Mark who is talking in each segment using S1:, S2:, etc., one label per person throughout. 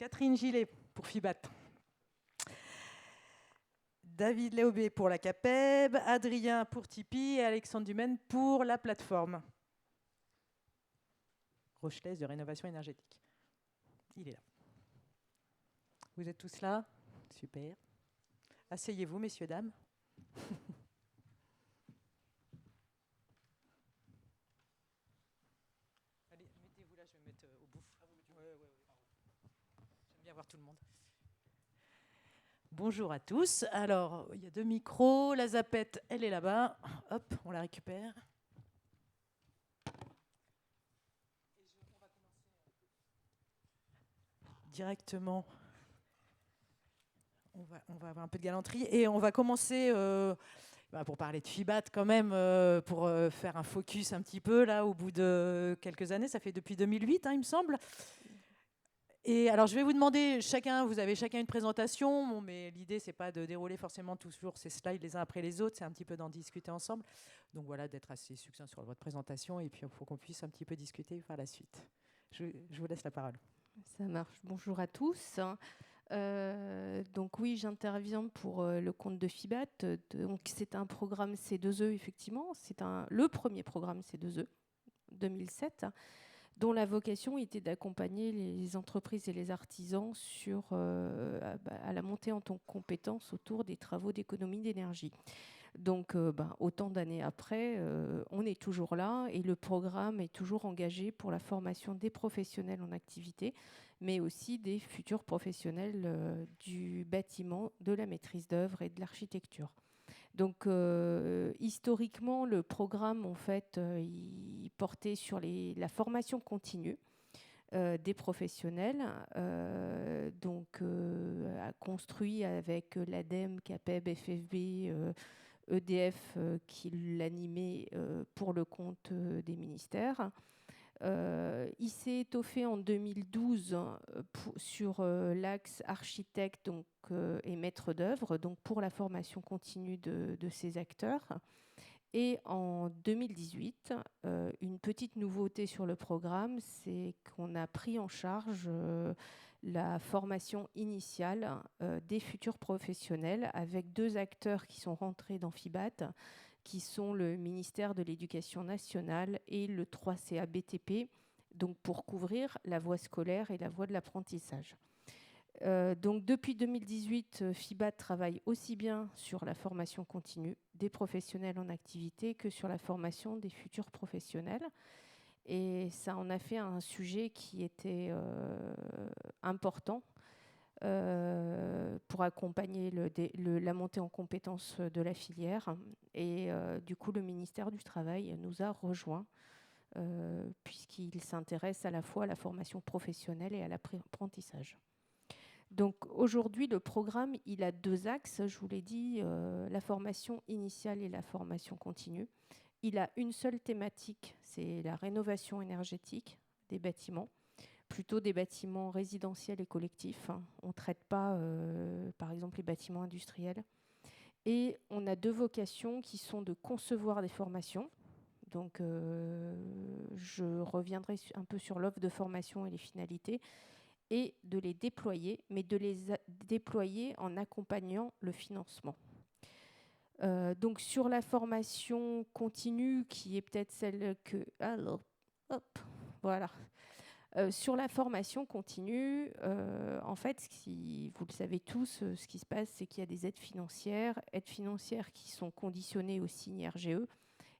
S1: Catherine Gillet pour FIBAT. David Léobé pour la CAPEB, Adrien pour Tipeee et Alexandre Dumaine pour la plateforme rochelaise de rénovation énergétique. Il est là. Vous êtes tous là? Super. Asseyez-vous, messieurs, dames. Allez, mettez-vous là, je vais me mettre au bout. J'aime bien voir tout le monde. Bonjour à tous. Alors, il y a 2 micros. La zapette, elle est là-bas. Hop, on la récupère. On va commencer directement. On va avoir un peu de galanterie. Et on va commencer, pour parler de FIBAT quand même, pour faire un focus un petit peu, là, au bout de quelques années. Ça fait depuis 2008, il me semble. Et alors, je vais vous demander, vous avez chacun une présentation, bon, mais l'idée, c'est pas de dérouler forcément toujours ces slides les uns après les autres, c'est un petit peu d'en discuter ensemble. Donc voilà, d'être assez succinct sur votre présentation, et puis il faut qu'on puisse un petit peu discuter par la suite. Je vous laisse la parole.
S2: Ça marche. Bonjour à tous. Donc oui, j'interviens pour le compte de FIBAT. Donc c'est un programme C2E, effectivement. C'est le premier programme C2E, 2007. Dont la vocation était d'accompagner les entreprises et les artisans à la montée en compétences autour des travaux d'économie d'énergie. Donc, autant d'années après, on est toujours là et le programme est toujours engagé pour la formation des professionnels en activité, mais aussi des futurs professionnels du bâtiment, de la maîtrise d'œuvre et de l'architecture. Donc, historiquement, le programme, en fait, il portait sur la formation continue des professionnels, construit avec l'ADEME, CAPEB, FFB, EDF qui l'animait pour le compte des ministères. Il s'est étoffé en 2012 sur l'axe architecte et maître d'œuvre, donc pour la formation continue de ces acteurs. Et en 2018, une petite nouveauté sur le programme, c'est qu'on a pris en charge la formation initiale des futurs professionnels avec 2 acteurs qui sont rentrés dans FIBAT, qui sont le ministère de l'Éducation nationale et le 3CA BTP, donc pour couvrir la voie scolaire et la voie de l'apprentissage. Donc depuis 2018, FIBAT travaille aussi bien sur la formation continue des professionnels en activité que sur la formation des futurs professionnels. Et ça en a fait un sujet qui était important pour accompagner la montée en compétences de la filière. Et du coup, le ministère du Travail nous a rejoints puisqu'il s'intéresse à la fois à la formation professionnelle et à l'apprentissage. Donc aujourd'hui, le programme, il a 2 axes, je vous l'ai dit, la formation initiale et la formation continue. Il a une seule thématique, c'est la rénovation énergétique des bâtiments, plutôt des bâtiments résidentiels et collectifs. On ne traite pas, par exemple, les bâtiments industriels. Et on a 2 vocations qui sont de concevoir des formations. Donc, je reviendrai un peu sur l'offre de formation et les finalités, et de les déployer, mais de les déployer en accompagnant le financement. Donc sur la formation continue, qui est peut-être celle que... Alors, hop, voilà. Sur la formation continue, en fait, vous le savez tous, ce qui se passe, c'est qu'il y a des aides financières qui sont conditionnées au signe RGE.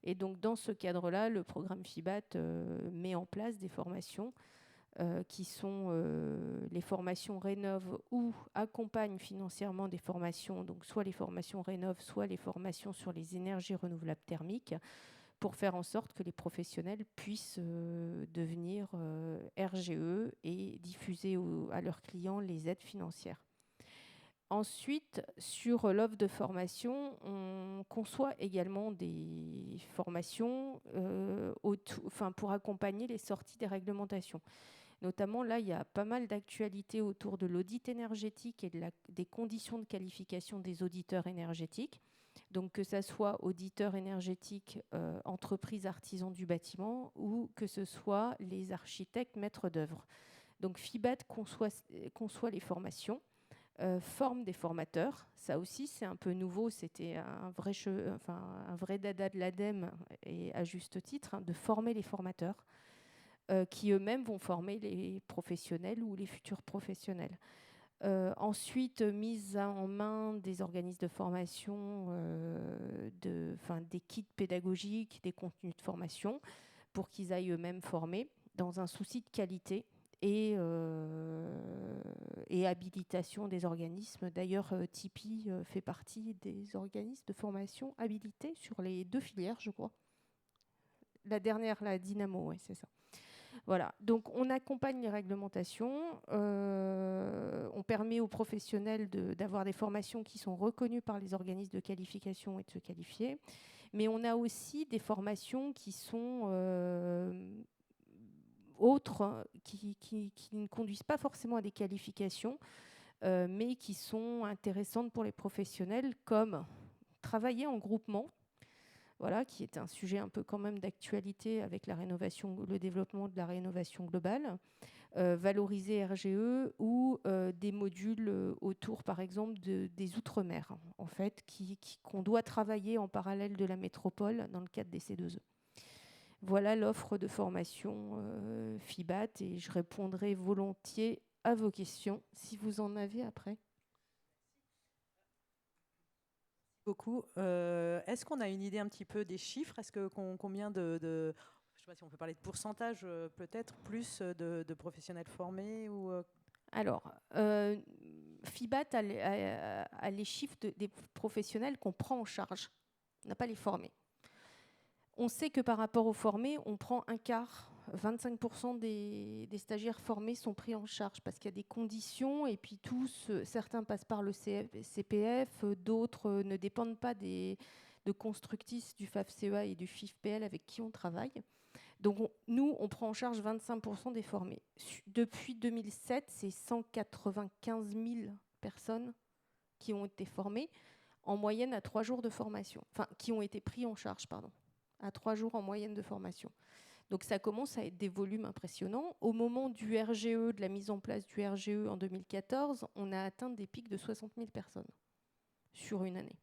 S2: Et donc dans ce cadre-là, le programme FIBAT met en place des formations qui sont les formations Rénov ou accompagnent financièrement des formations, donc soit les formations Rénov, soit les formations sur les énergies renouvelables thermiques, pour faire en sorte que les professionnels puissent devenir RGE et diffuser à leurs clients les aides financières. Ensuite, sur l'offre de formation, on conçoit également des formations pour accompagner les sorties des réglementations. Notamment, là, il y a pas mal d'actualités autour de l'audit énergétique et des conditions de qualification des auditeurs énergétiques. Donc, que ce soit auditeurs énergétiques, entreprises, artisans du bâtiment, ou que ce soit les architectes maîtres d'œuvre. Donc FIBAT conçoit les formations, forme des formateurs. Ça aussi, c'est un peu nouveau. C'était un vrai dada de l'ADEME, et à juste titre, de former les formateurs qui eux-mêmes vont former les professionnels ou les futurs professionnels. Ensuite, mise en main des organismes de formation, des kits pédagogiques, des contenus de formation pour qu'ils aillent eux-mêmes former dans un souci de qualité et habilitation des organismes. D'ailleurs, Tipeee fait partie des organismes de formation habilités sur les 2 filières, je crois. La dernière, la Dynamo, oui, c'est ça. Voilà, donc on accompagne les réglementations, on permet aux professionnels d'avoir des formations qui sont reconnues par les organismes de qualification et de se qualifier, mais on a aussi des formations qui sont autres, qui ne conduisent pas forcément à des qualifications, mais qui sont intéressantes pour les professionnels, comme travailler en groupement. Voilà, qui est un sujet un peu quand même d'actualité avec le développement de la rénovation globale, valoriser RGE ou des modules autour, par exemple, des Outre-mer, en fait, qu'on doit travailler en parallèle de la métropole dans le cadre des C2E. Voilà l'offre de formation FIBAT, et je répondrai volontiers à vos questions si vous en avez après.
S1: Beaucoup. Est-ce qu'on a une idée un petit peu des chiffres? Est-ce que combien de je ne sais pas si on peut parler de pourcentage, peut-être plus de professionnels formés ou
S2: Alors, FIBAT a les chiffres des professionnels qu'on prend en charge. On n'a pas les formés. On sait que par rapport aux formés, on prend un quart, 25% des stagiaires formés sont pris en charge parce qu'il y a des conditions, et puis certains passent par le CPF, d'autres ne dépendent pas de Constructis, du FAFCEA et du FIFPL avec qui on travaille. Donc nous, on prend en charge 25% des formés. Depuis 2007, c'est 195 000 personnes qui ont été formées, en moyenne à 3 jours de formation. Enfin, qui ont été pris en charge, pardon, à 3 jours en moyenne de formation. Donc ça commence à être des volumes impressionnants. Au moment du RGE, de la mise en place du RGE en 2014, on a atteint des pics de 60 000 personnes sur une année.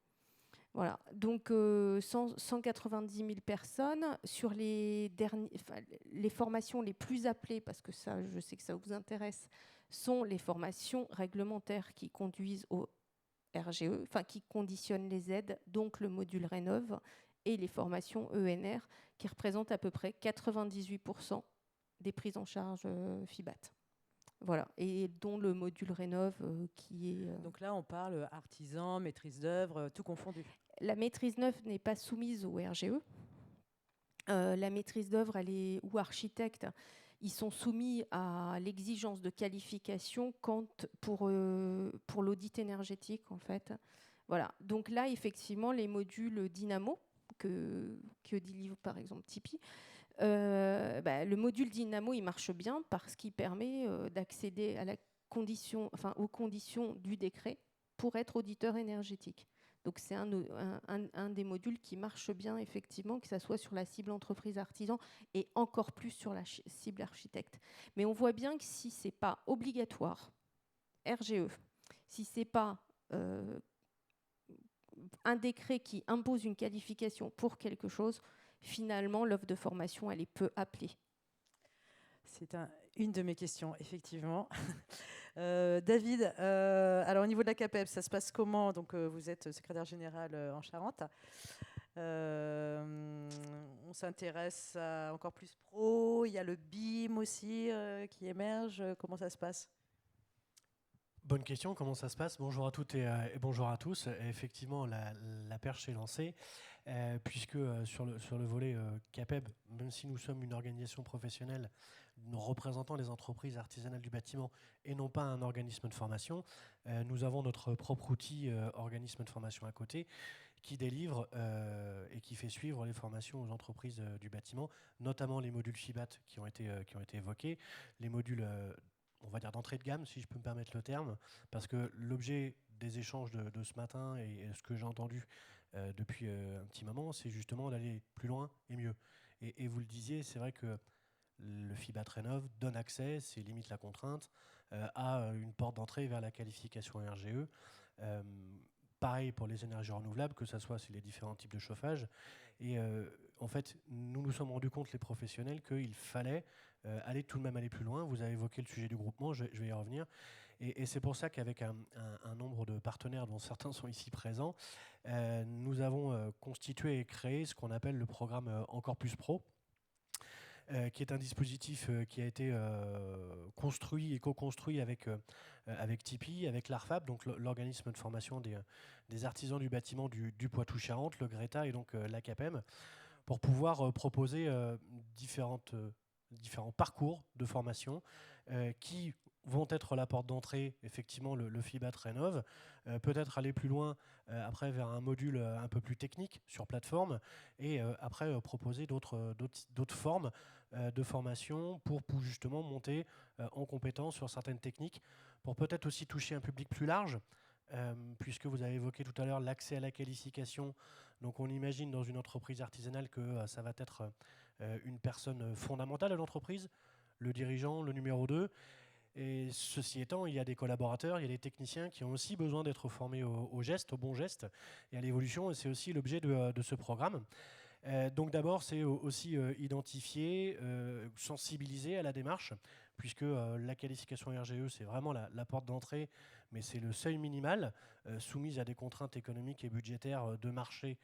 S2: Voilà, donc 190 000 personnes sur les formations les plus appelées, parce que ça, je sais que ça vous intéresse, sont les formations réglementaires qui conduisent au RGE, enfin qui conditionnent les aides, donc le module Rénov', et les formations ENR, qui représentent à peu près 98% des prises en charge FIBAT. Voilà, et dont le module Rénov' qui est...
S1: Donc là, on parle artisan, maîtrise d'œuvre, tout confondu.
S2: La maîtrise d'œuvre n'est pas soumise au RGE. La maîtrise d'œuvre ou architecte, ils sont soumis à l'exigence de qualification pour l'audit énergétique, en fait. Voilà. Donc là, effectivement, les modules Dynamo, que délivre par exemple Tipeee, le module Dynamo, il marche bien parce qu'il permet d'accéder à aux conditions du décret pour être auditeur énergétique. Donc c'est un des modules qui marche bien, effectivement, que ce soit sur la cible entreprise artisan et encore plus sur la cible architecte. Mais on voit bien que si ce n'est pas obligatoire, RGE, si ce n'est pas un décret qui impose une qualification pour quelque chose, finalement, l'offre de formation, elle est peu appelée.
S1: C'est une de mes questions, effectivement. David, alors au niveau de la CAPEB, ça se passe comment? Donc, vous êtes secrétaire général en Charente. On s'intéresse à encore plus pro. Il y a le BIM aussi qui émerge. Comment ça se passe?
S3: Bonne question, comment ça se passe? Bonjour à toutes et bonjour à tous. Effectivement, la perche est lancée, puisque sur le volet CAPEB, même si nous sommes une organisation professionnelle, nous représentons les entreprises artisanales du bâtiment et non pas un organisme de formation, nous avons notre propre outil organisme de formation à côté qui délivre et qui fait suivre les formations aux entreprises du bâtiment, notamment les modules FIBAT qui ont été évoqués, les modules on va dire d'entrée de gamme, si je peux me permettre le terme, parce que l'objet des échanges de ce matin et ce que j'ai entendu depuis un petit moment, c'est justement d'aller plus loin et mieux. Et vous le disiez, c'est vrai que le FIBAT Rénov donne accès, c'est limite la contrainte, à une porte d'entrée vers la qualification RGE. Pareil pour les énergies renouvelables, que ce soit sur les différents types de chauffage. Et en fait, nous nous sommes rendus compte, les professionnels, qu'il fallait tout de même aller plus loin. Vous avez évoqué le sujet du groupement, je vais y revenir. Et c'est pour ça qu'avec un nombre de partenaires, dont certains sont ici présents, nous avons constitué et créé ce qu'on appelle le programme Encore Plus Pro, qui est un dispositif qui a été construit et co-construit avec Tipeee, avec l'ARFAB, donc l'organisme de formation des artisans du bâtiment du Poitou-Charentes, le GRETA et donc l'ACAPEM, pour pouvoir proposer différents parcours de formation qui vont être la porte d'entrée, effectivement, le FIBAT Rénov, peut-être aller plus loin après vers un module un peu plus technique sur plateforme, et après proposer d'autres formes de formation pour justement monter en compétence sur certaines techniques, pour peut-être aussi toucher un public plus large, puisque vous avez évoqué tout à l'heure l'accès à la qualification. Donc on imagine dans une entreprise artisanale que ça va être une personne fondamentale à l'entreprise, le dirigeant, le numéro 2. Et ceci étant, il y a des collaborateurs, il y a des techniciens qui ont aussi besoin d'être formés au geste, au bon geste et à l'évolution, et c'est aussi l'objet de ce programme. Donc d'abord, c'est aussi identifier, sensibiliser à la démarche, puisque la qualification RGE, c'est vraiment la porte d'entrée, mais c'est le seuil minimal, soumis à des contraintes économiques et budgétaires de marché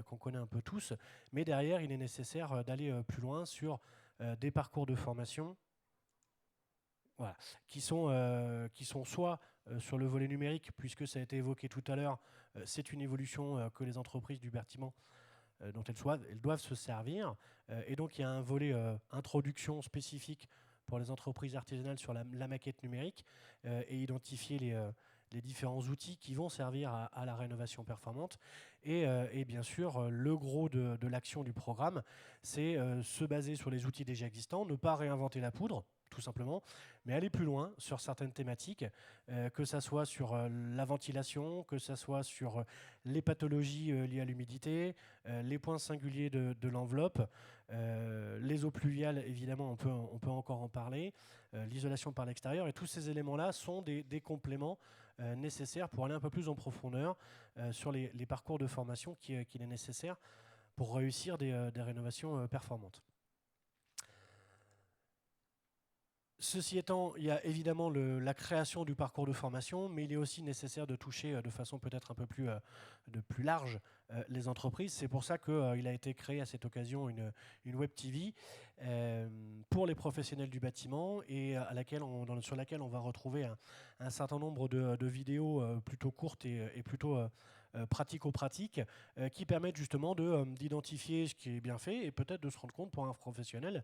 S3: qu'on connaît un peu tous. Mais derrière, il est nécessaire d'aller plus loin sur des parcours de formation, voilà, qui sont soit sur le volet numérique, puisque ça a été évoqué tout à l'heure, c'est une évolution que les entreprises du bâtiment dont elles doivent se servir. Et donc il y a un volet introduction spécifique pour les entreprises artisanales sur la maquette numérique et identifier les différents outils qui vont servir à la rénovation performante. Et bien sûr, le gros de l'action du programme, c'est se baser sur les outils déjà existants, ne pas réinventer la poudre, tout simplement, mais aller plus loin sur certaines thématiques, que ça soit sur la ventilation, que ça soit sur les pathologies liées à l'humidité, les points singuliers de l'enveloppe, les eaux pluviales, évidemment, on peut encore en parler, l'isolation par l'extérieur, et tous ces éléments-là sont des compléments nécessaires pour aller un peu plus en profondeur sur les parcours de formation qu'il est nécessaire pour réussir des rénovations performantes. Ceci étant, il y a évidemment la création du parcours de formation, mais il est aussi nécessaire de toucher de façon peut-être un peu plus large les entreprises. C'est pour ça qu'il a été créé à cette occasion une web TV pour les professionnels du bâtiment, et sur laquelle on va retrouver un certain nombre de vidéos plutôt courtes et plutôt pratico-pratiques qui permettent justement d'identifier ce qui est bien fait et peut-être de se rendre compte pour un professionnel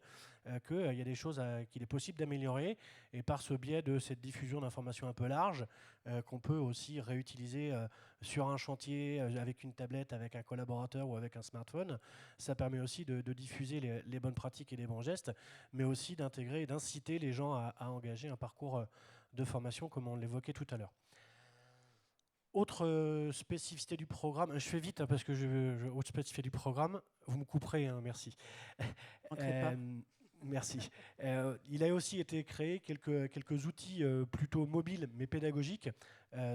S3: qu'il y a des choses qu'il est possible d'améliorer, et par ce biais de cette diffusion d'informations un peu large qu'on peut aussi réutiliser sur un chantier avec une tablette, avec un collaborateur ou avec un smartphone. Ça permet aussi de diffuser les bonnes pratiques et les bons gestes, mais aussi d'intégrer et d'inciter les gens à engager un parcours de formation comme on l'évoquait tout à l'heure. Autre spécificité du programme, je fais vite parce que autre spécificité du programme, vous me couperez, hein, merci. Merci. Il a aussi été créé quelques outils plutôt mobiles mais pédagogiques,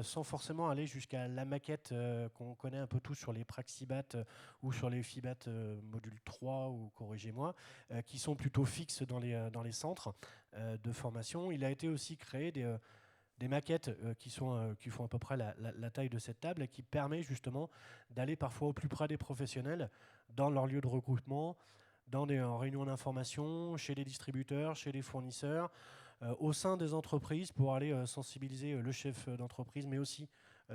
S3: sans forcément aller jusqu'à la maquette qu'on connaît un peu tous sur les Praxibat ou sur les FIBAT module 3 ou corrigez-moi, qui sont plutôt fixes dans les centres de formation. Il a été aussi créé des maquettes qui font à peu près la taille de cette table et qui permet justement d'aller parfois au plus près des professionnels dans leur lieu de recrutement, dans des réunions d'information, chez les distributeurs, chez les fournisseurs, au sein des entreprises, pour aller sensibiliser le chef d'entreprise, mais aussi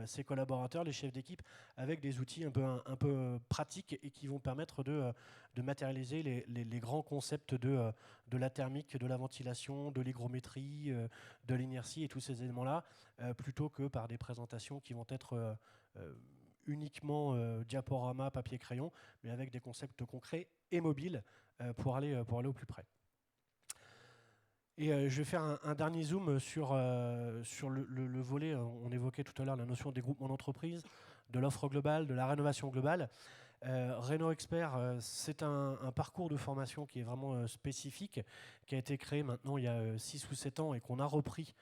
S3: ses collaborateurs, les chefs d'équipe, avec des outils un peu pratiques et qui vont permettre de matérialiser les grands concepts de la thermique, de la ventilation, de l'hygrométrie, de l'inertie et tous ces éléments-là, plutôt que par des présentations qui vont être uniquement diaporama, papier-crayon, mais avec des concepts concrets et mobiles pour aller au plus près. Et je vais faire un dernier zoom sur le volet, on évoquait tout à l'heure la notion des groupements d'entreprises, de l'offre globale, de la rénovation globale. Réno Expert, c'est un parcours de formation qui est vraiment spécifique, qui a été créé maintenant il y a 6 ou 7 ans et qu'on a repris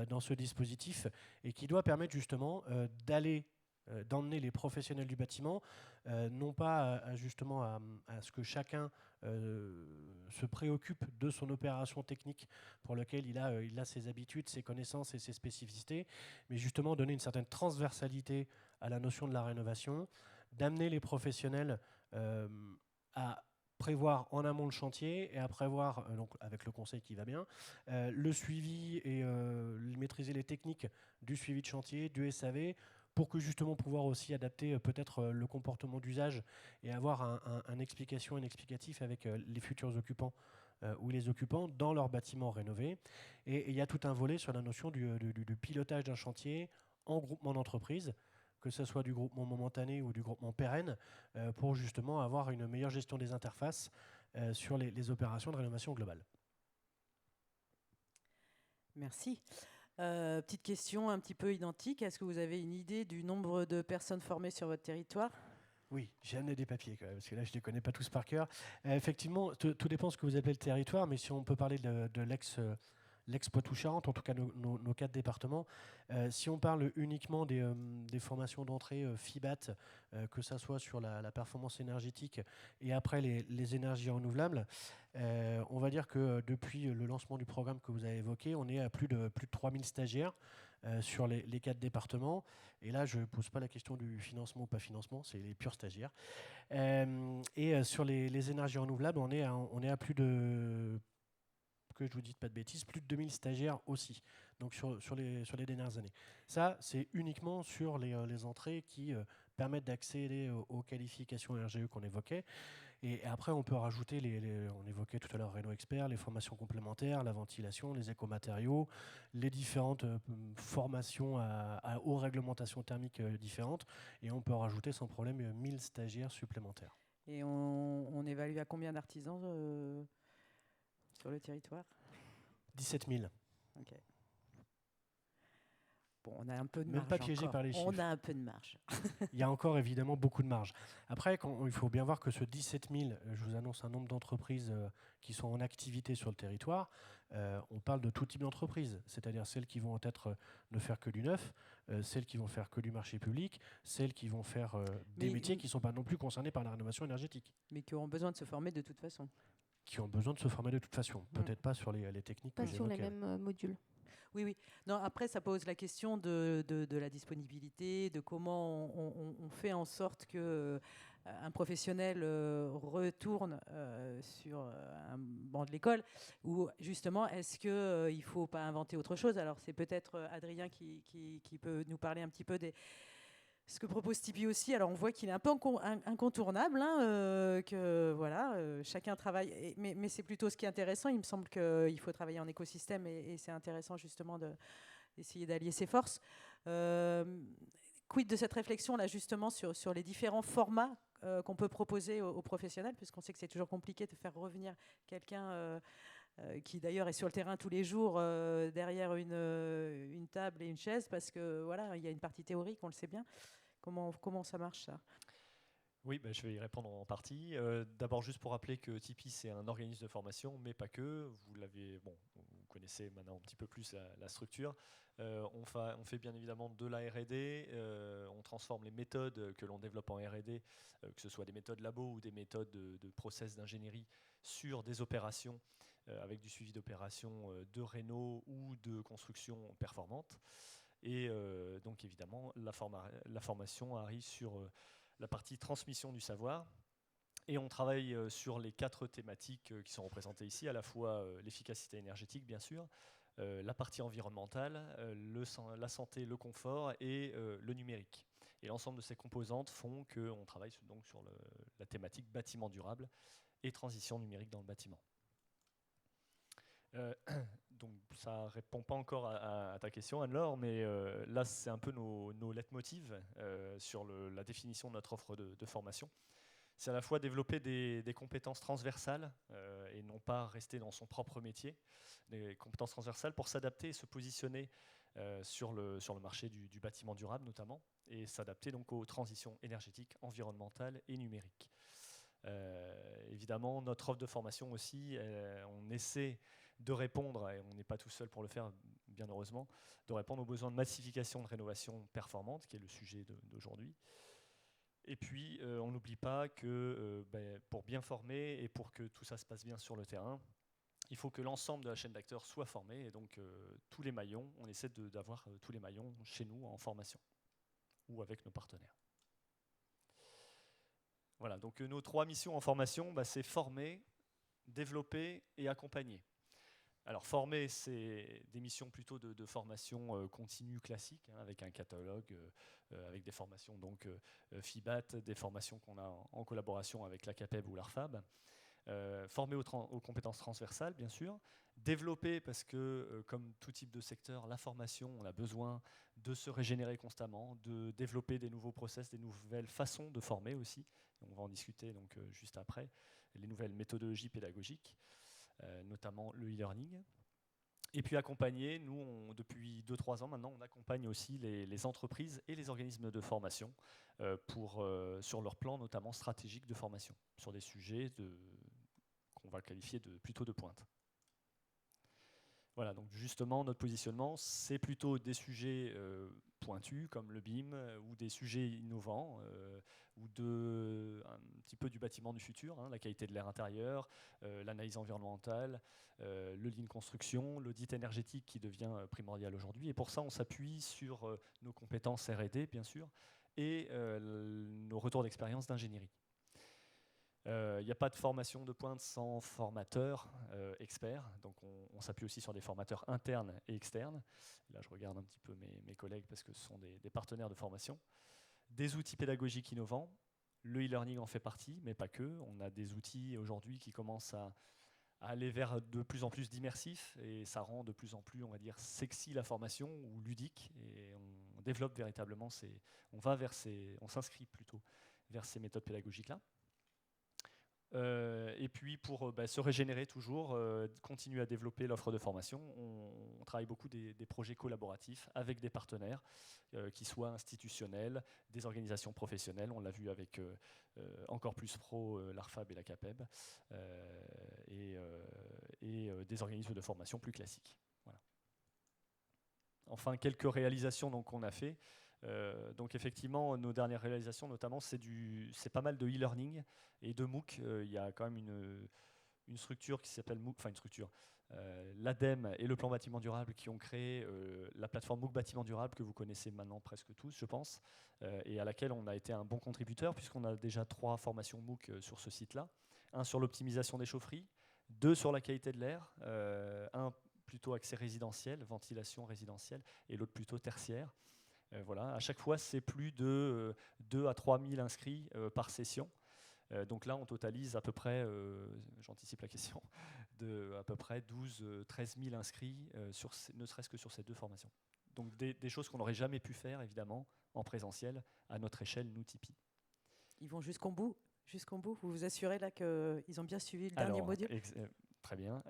S3: dans ce dispositif et qui doit permettre justement d'emmener les professionnels du bâtiment, non pas justement à ce que chacun se préoccupe de son opération technique pour laquelle il a ses habitudes, ses connaissances et ses spécificités, mais justement donner une certaine transversalité à la notion de la rénovation, d'amener les professionnels à prévoir en amont le chantier et à prévoir, donc avec le conseil qui va bien, le suivi et maîtriser les techniques du suivi de chantier, du SAV, pour que justement pouvoir aussi adapter peut-être le comportement d'usage et avoir une explicatif avec les futurs occupants ou les occupants dans leur bâtiment rénové. Et il y a tout un volet sur la notion du pilotage d'un chantier en groupement d'entreprise, que ce soit du groupement momentané ou du groupement pérenne, pour justement avoir une meilleure gestion des interfaces sur les opérations de rénovation globale.
S1: Merci. Petite question un petit peu identique. Est-ce que vous avez une idée du nombre de personnes formées sur votre territoire ?
S3: Oui, j'ai amené des papiers quand même, parce que là, je ne les connais pas tous par cœur. Effectivement, tout dépend de ce que vous appelez le territoire, mais si on peut parler de l'ex-Poitou-Charentes, en tout cas nos 4 départements, si on parle uniquement des formations d'entrée FIBAT, que ça soit sur la performance énergétique et après les énergies renouvelables, on va dire que depuis le lancement du programme que vous avez évoqué, on est à plus de 3000 stagiaires sur les 4 départements. Et là, je ne pose pas la question du financement ou pas financement, c'est les purs stagiaires. Et sur les énergies renouvelables, on est à plus de, que je vous dise pas de bêtises, plus de 2000 stagiaires aussi, donc sur les dernières années. Ça, c'est uniquement sur les entrées qui permettent d'accéder aux qualifications RGE qu'on évoquait. Et après, on peut rajouter, on évoquait tout à l'heure Réno Expert, les formations complémentaires, la ventilation, les écomatériaux, les différentes formations aux réglementations thermiques différentes. Et on peut rajouter sans problème 1000 stagiaires supplémentaires.
S1: Et on évalue à combien d'artisans sur le territoire ?
S3: 17 000.
S1: Ok. Bon, on a un peu de
S3: Même
S1: marge.
S3: pas piégé
S1: encore.
S3: par les chiffres.
S1: On a un peu de marge.
S3: Il y a encore évidemment beaucoup de marge. Après, il faut bien voir que ce 17 000, je vous annonce un nombre d'entreprises qui sont en activité sur le territoire. On parle de tout type d'entreprises, c'est-à-dire celles qui vont peut-être ne faire que du neuf, celles qui vont faire que du marché public, celles qui vont faire des métiers qui ne sont pas non plus concernés par la rénovation énergétique.
S1: Mais qui auront besoin de se former de toute façon.
S3: Qui ont besoin de se former de toute façon. Peut-être pas sur les techniques
S2: pas
S3: que
S2: sur les
S3: j'évoquais.
S2: mêmes modules.
S1: Oui, oui. Non, après, ça pose la question de la disponibilité, de comment on fait en sorte que un professionnel retourne sur un banc de l'école, ou justement, est-ce qu'il ne faut pas inventer autre chose ? Alors, c'est peut-être Adrien qui peut nous parler un petit peu des... Ce que propose Tipeee aussi, alors on voit qu'il est un peu incontournable, hein, que voilà, chacun travaille, mais c'est plutôt ce qui est intéressant. Il me semble qu'il faut travailler en écosystème et c'est intéressant justement d'essayer d'allier ses forces. Quid de cette réflexion là justement sur les différents formats qu'on peut proposer aux professionnels, puisqu'on sait que c'est toujours compliqué de faire revenir quelqu'un qui d'ailleurs est sur le terrain tous les jours derrière une table et une chaise, parce que voilà, il y a une partie théorique, on le sait bien. Comment ça marche ça ?
S4: Oui, je vais y répondre en partie. D'abord, juste pour rappeler que Tipeee, c'est un organisme de formation, mais pas que. Vous connaissez maintenant un petit peu plus la structure. On fait bien évidemment de la R&D. On transforme les méthodes que l'on développe en R&D, que ce soit des méthodes labo ou des méthodes de process d'ingénierie, sur des opérations avec du suivi d'opérations de réno ou de construction performante. Et donc évidemment, la formation arrive sur la partie transmission du savoir. Et on travaille sur les 4 thématiques qui sont représentées ici, à la fois l'efficacité énergétique, bien sûr, la partie environnementale, la santé, le confort et le numérique. Et l'ensemble de ces composantes font qu'on travaille donc sur la thématique bâtiment durable et transition numérique dans le bâtiment. Donc ça ne répond pas encore à ta question, Anne-Laure, mais là c'est un peu nos leitmotivs sur la définition de notre offre de formation. C'est à la fois développer des compétences transversales et non pas rester dans son propre métier, des compétences transversales pour s'adapter et se positionner sur le marché du bâtiment durable notamment, et s'adapter donc aux transitions énergétiques, environnementales et numériques. Évidemment, notre offre de formation aussi, on essaie de répondre, et on n'est pas tout seul pour le faire, bien heureusement, de répondre aux besoins de massification de rénovation performante, qui est le sujet d'aujourd'hui. Et puis, on n'oublie pas que pour bien former et pour que tout ça se passe bien sur le terrain, il faut que l'ensemble de la chaîne d'acteurs soit formé, et donc tous les maillons, on essaie d'avoir tous les maillons chez nous en formation, ou avec nos partenaires. Voilà, donc nos 3 missions en formation, c'est former, développer et accompagner. Alors former, c'est des missions plutôt de formation continue classique, hein, avec un catalogue, avec des formations donc FIBAT, des formations qu'on a en collaboration avec la CAPEB ou l'ARFAB. Former aux compétences transversales, bien sûr. Développer, parce que comme tout type de secteur, la formation, on a besoin de se régénérer constamment, de développer des nouveaux process, des nouvelles façons de former aussi. On va en discuter donc juste après, les nouvelles méthodologies pédagogiques, notamment le e-learning. Et puis accompagner, nous, depuis 2-3 ans maintenant, on accompagne aussi les entreprises et les organismes de formation sur leur plan notamment stratégique de formation, sur des sujets qu'on va qualifier plutôt de pointe. Voilà, donc justement, notre positionnement, c'est plutôt des sujets pointus, comme le BIM, ou des sujets innovants, ou un petit peu du bâtiment du futur, hein, la qualité de l'air intérieur, l'analyse environnementale, le lean construction, l'audit énergétique qui devient primordial aujourd'hui. Et pour ça, on s'appuie sur nos compétences R&D, bien sûr, et nos retours d'expérience d'ingénierie. Il n'y a pas de formation de pointe sans formateur expert, donc on s'appuie aussi sur des formateurs internes et externes. Là, je regarde un petit peu mes collègues parce que ce sont des partenaires de formation. Des outils pédagogiques innovants, le e-learning en fait partie, mais pas que. On a des outils aujourd'hui qui commencent à aller vers de plus en plus d'immersif, et ça rend de plus en plus, on va dire, sexy la formation, ou ludique, et on développe véritablement on s'inscrit plutôt vers ces méthodes pédagogiques-là. Et puis pour se régénérer toujours, continuer à développer l'offre de formation, on travaille beaucoup des projets collaboratifs avec des partenaires, qui soient institutionnels, des organisations professionnelles, on l'a vu avec Encore Plus Pro, l'ARFAB et la CAPEB, et des organismes de formation plus classiques. Voilà. Enfin, quelques réalisations qu'on a fait. Donc effectivement, nos dernières réalisations, notamment, c'est pas mal de e-learning et de MOOC. Il y a quand même une structure qui s'appelle MOOC, enfin une structure, l'ADEME et le plan bâtiment durable qui ont créé la plateforme MOOC bâtiment durable que vous connaissez maintenant presque tous, je pense, et à laquelle on a été un bon contributeur puisqu'on a déjà 3 formations MOOC sur ce site-là. Un sur l'optimisation des chaufferies, 2 sur la qualité de l'air, un plutôt axé résidentiel, ventilation résidentielle, et l'autre plutôt tertiaire. Voilà. À chaque fois, c'est plus de 2 à 3 000 inscrits par session. Donc là, on totalise à peu près, j'anticipe la question, à peu près 12-13 000 inscrits, ne serait-ce que sur ces 2 formations. Donc des choses qu'on n'aurait jamais pu faire, évidemment, en présentiel, à notre échelle, nous, Tipeee.
S1: Ils vont jusqu'au bout. Vous vous assurez là qu'ils ont bien suivi le dernier module?
S4: Très bien.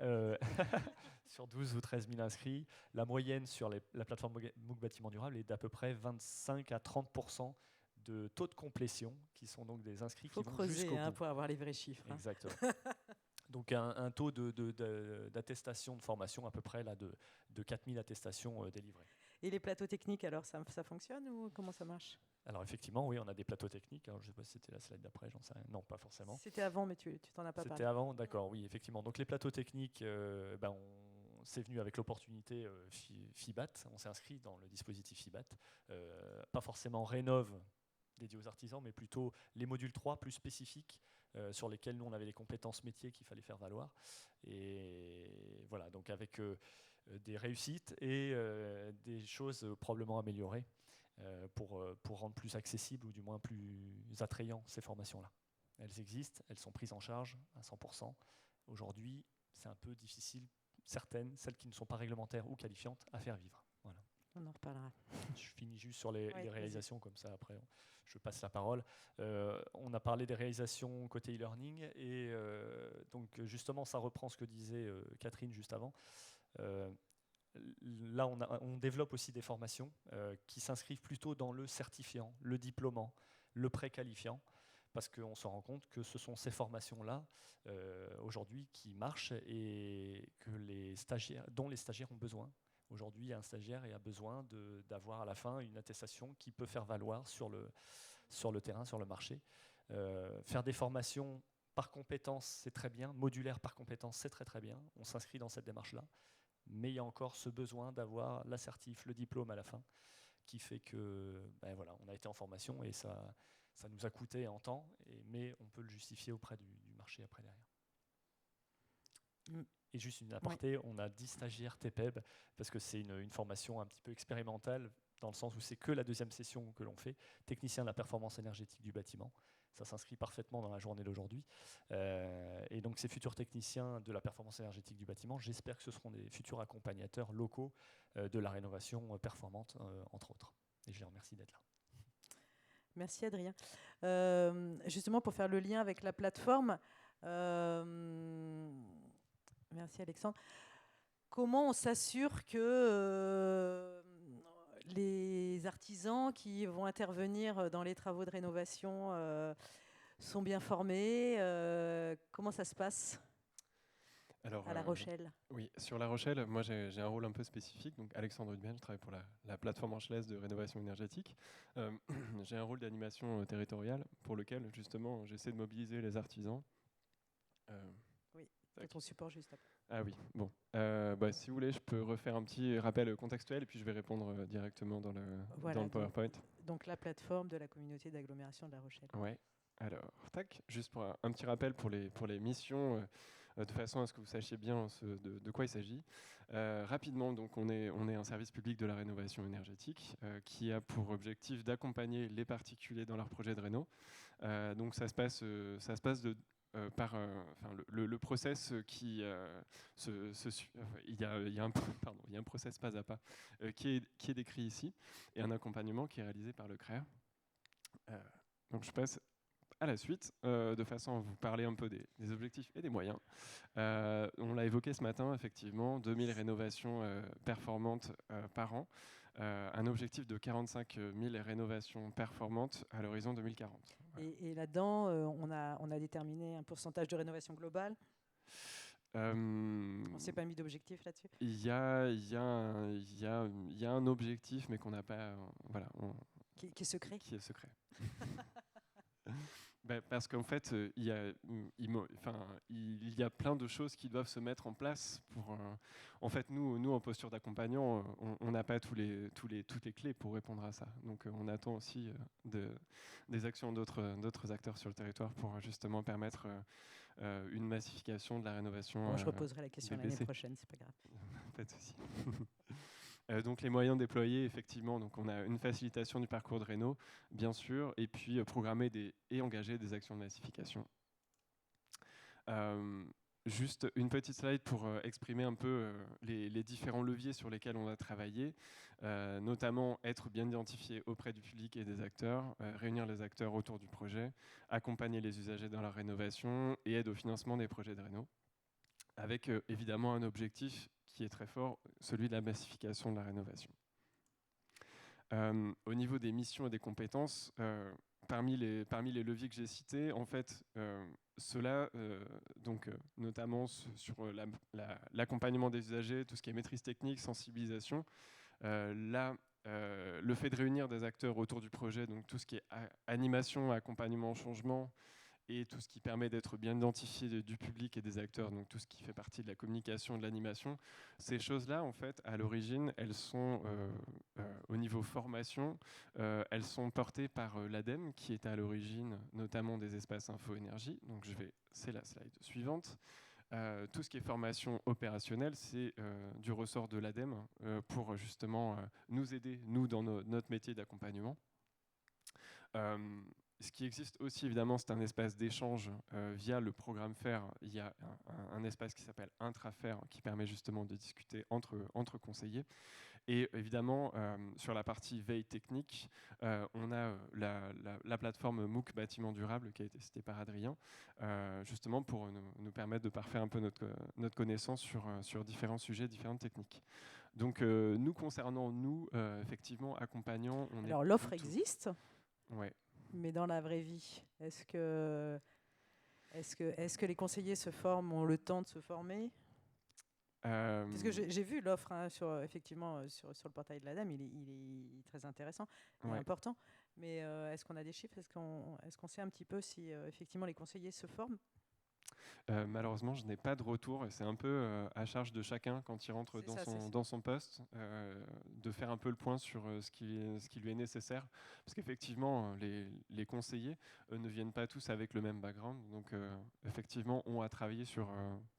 S4: Sur 12 ou 13 000 inscrits, la moyenne sur la plateforme MOOC Bâtiment Durable est d'à peu près 25 à 30% de taux de complétion, qui sont donc des inscrits qui vont jusqu'au bout.
S1: Pour avoir les vrais chiffres.
S4: Exactement. Donc un taux d'attestation de formation à peu près là, de 4 000 attestations délivrées.
S1: Et les plateaux techniques, alors ça fonctionne ou comment ça marche?
S4: Alors effectivement, oui, on a des plateaux techniques. Alors, je ne sais pas si c'était la slide d'après, j'en sais rien. Non, pas forcément.
S1: C'était avant, mais tu t'en as pas parlé.
S4: C'était avant, d'accord, oui, effectivement. Donc les plateaux techniques, c'est venu avec l'opportunité FIBAT. On s'est inscrit dans le dispositif FIBAT. Pas forcément Rénov' dédié aux artisans, mais plutôt les modules 3 plus spécifiques sur lesquels nous on avait les compétences métiers qu'il fallait faire valoir. Et voilà, donc avec des réussites et des choses probablement améliorées pour rendre plus accessible ou du moins plus attrayant ces formations-là. Elles existent, elles sont prises en charge à 100%. Aujourd'hui, c'est un peu difficile, certaines, celles qui ne sont pas réglementaires ou qualifiantes, à faire vivre. Voilà.
S1: On en reparlera.
S4: Je finis juste sur les réalisations, comme ça après je passe la parole. On a parlé des réalisations côté e-learning et donc justement ça reprend ce que disait Catherine juste avant. là, on développe aussi des formations qui s'inscrivent plutôt dans le certifiant, le diplômant, le préqualifiant, parce qu'on se rend compte que ce sont ces formations-là aujourd'hui qui marchent et que dont les stagiaires ont besoin. Aujourd'hui, un stagiaire a besoin d'avoir à la fin une attestation qui peut faire valoir sur le terrain, sur le marché. Faire des formations par compétence, c'est très bien. Modulaire par compétence, c'est très très bien. On s'inscrit dans cette démarche-là. Mais il y a encore ce besoin d'avoir l'assertif, le diplôme à la fin, qui fait que voilà, on a été en formation et ça nous a coûté en temps, mais on peut le justifier auprès du marché après derrière. Et juste une aparté, on a 10 stagiaires TPEB, parce que c'est une formation un petit peu expérimentale, dans le sens où c'est que la deuxième session que l'on fait, technicien de la performance énergétique du bâtiment. Ça s'inscrit parfaitement dans la journée d'aujourd'hui. Et donc ces futurs techniciens de la performance énergétique du bâtiment, j'espère que ce seront des futurs accompagnateurs locaux de la rénovation performante, entre autres. Et je les remercie d'être là.
S1: Merci Adrien. Justement, pour faire le lien avec la plateforme, merci Alexandre. Comment on s'assure que les artisans qui vont intervenir dans les travaux de rénovation sont bien formés? Comment ça se passe à La Rochelle?
S5: Oui, sur La Rochelle, moi j'ai un rôle un peu spécifique. Donc Alexandre Hudbien, je travaille pour la plateforme Angeles de rénovation énergétique. J'ai un rôle d'animation territoriale pour lequel justement j'essaie de mobiliser les artisans.
S1: Oui, c'est ton support juste après.
S5: Ah oui, bon. Si vous voulez, je peux refaire un petit rappel contextuel et puis je vais répondre directement dans le PowerPoint.
S1: Donc la plateforme de la communauté d'agglomération de La Rochelle.
S5: Ouais. Alors, tac, juste pour un petit rappel pour les missions, de façon à ce que vous sachiez bien de quoi il s'agit. Rapidement, donc on est un service public de la rénovation énergétique qui a pour objectif d'accompagner les particuliers dans leur projet de réno. Donc ça se passe par le process qui il y a un process pas à pas qui est décrit ici et un accompagnement qui est réalisé par le CREA. Donc je passe à la suite, de façon à vous parler un peu des objectifs et des moyens. On l'a évoqué ce matin, effectivement, 2000 rénovations performantes par an, un objectif de 45 000 rénovations performantes à l'horizon 2040. Voilà.
S1: Et là-dedans, on a déterminé un pourcentage de rénovation globale. On ne s'est pas mis d'objectif là-dessus.
S5: Il y a un objectif, mais qu'on n'a pas...
S1: Qui est secret.
S5: Qui est secret. Parce qu'en fait, il y a plein de choses qui doivent se mettre en place pour. En fait, nous en posture d'accompagnant, on n'a pas toutes les clés pour répondre à ça. Donc, on attend aussi des actions d'autres acteurs sur le territoire pour justement permettre une massification de la rénovation.
S1: Bon, je reposerai la question l'année prochaine, c'est pas grave.
S5: Pas de souci. Donc les moyens déployés, effectivement, donc on a une facilitation du parcours de réno, bien sûr, et puis programmer et engager des actions de massification. Juste une petite slide pour exprimer un peu les différents leviers sur lesquels on a travaillé, notamment être bien identifié auprès du public et des acteurs, réunir les acteurs autour du projet, accompagner les usagers dans leur rénovation et aide au financement des projets de réno, avec évidemment un objectif qui est très fort, celui de la massification de la rénovation. Au niveau des missions et des compétences, parmi les leviers que j'ai cités, en fait, ceux-là, notamment sur l'accompagnement des usagers, tout ce qui est maîtrise technique, sensibilisation, le fait de réunir des acteurs autour du projet, donc tout ce qui est animation, accompagnement, changement, et tout ce qui permet d'être bien identifié du public et des acteurs, donc tout ce qui fait partie de la communication et de l'animation. Ces choses-là, en fait, à l'origine, elles sont, au niveau formation, elles sont portées par l'ADEME, qui est à l'origine notamment des espaces info-énergie. Donc c'est la slide suivante. Tout ce qui est formation opérationnelle, c'est du ressort de l'ADEME pour justement nous aider, nous, dans notre métier d'accompagnement. Ce qui existe aussi, évidemment, c'est un espace d'échange via le programme FAIR. Il y a un espace qui s'appelle Intrafair qui permet justement de discuter entre conseillers. Et évidemment, sur la partie veille technique, on a la plateforme MOOC Bâtiment Durable qui a été citée par Adrien, justement pour nous permettre de parfaire un peu notre connaissance sur différents sujets, différentes techniques. Donc, nous concernant, effectivement, accompagnants, on
S1: Alors
S5: est
S1: l'offre
S5: plutôt-
S1: existe,
S5: Ouais.
S1: mais dans la vraie vie, est-ce que les conseillers se forment, ont le temps de se former? Parce que j'ai vu l'offre effectivement sur le portail de l'ADEME, il est très intéressant et
S5: Ouais.
S1: important. Mais est-ce qu'on a des chiffres? Est-ce qu'on sait un petit peu si effectivement les conseillers se forment?
S5: Malheureusement, je n'ai pas de retour et c'est un peu à charge de chacun quand il rentre
S1: C'est ça, c'est ça.
S5: dans son poste de faire un peu le point sur ce qui lui est nécessaire. Parce qu'effectivement, les conseillers ne viennent pas tous avec le même background. Donc, effectivement, ont à travailler sur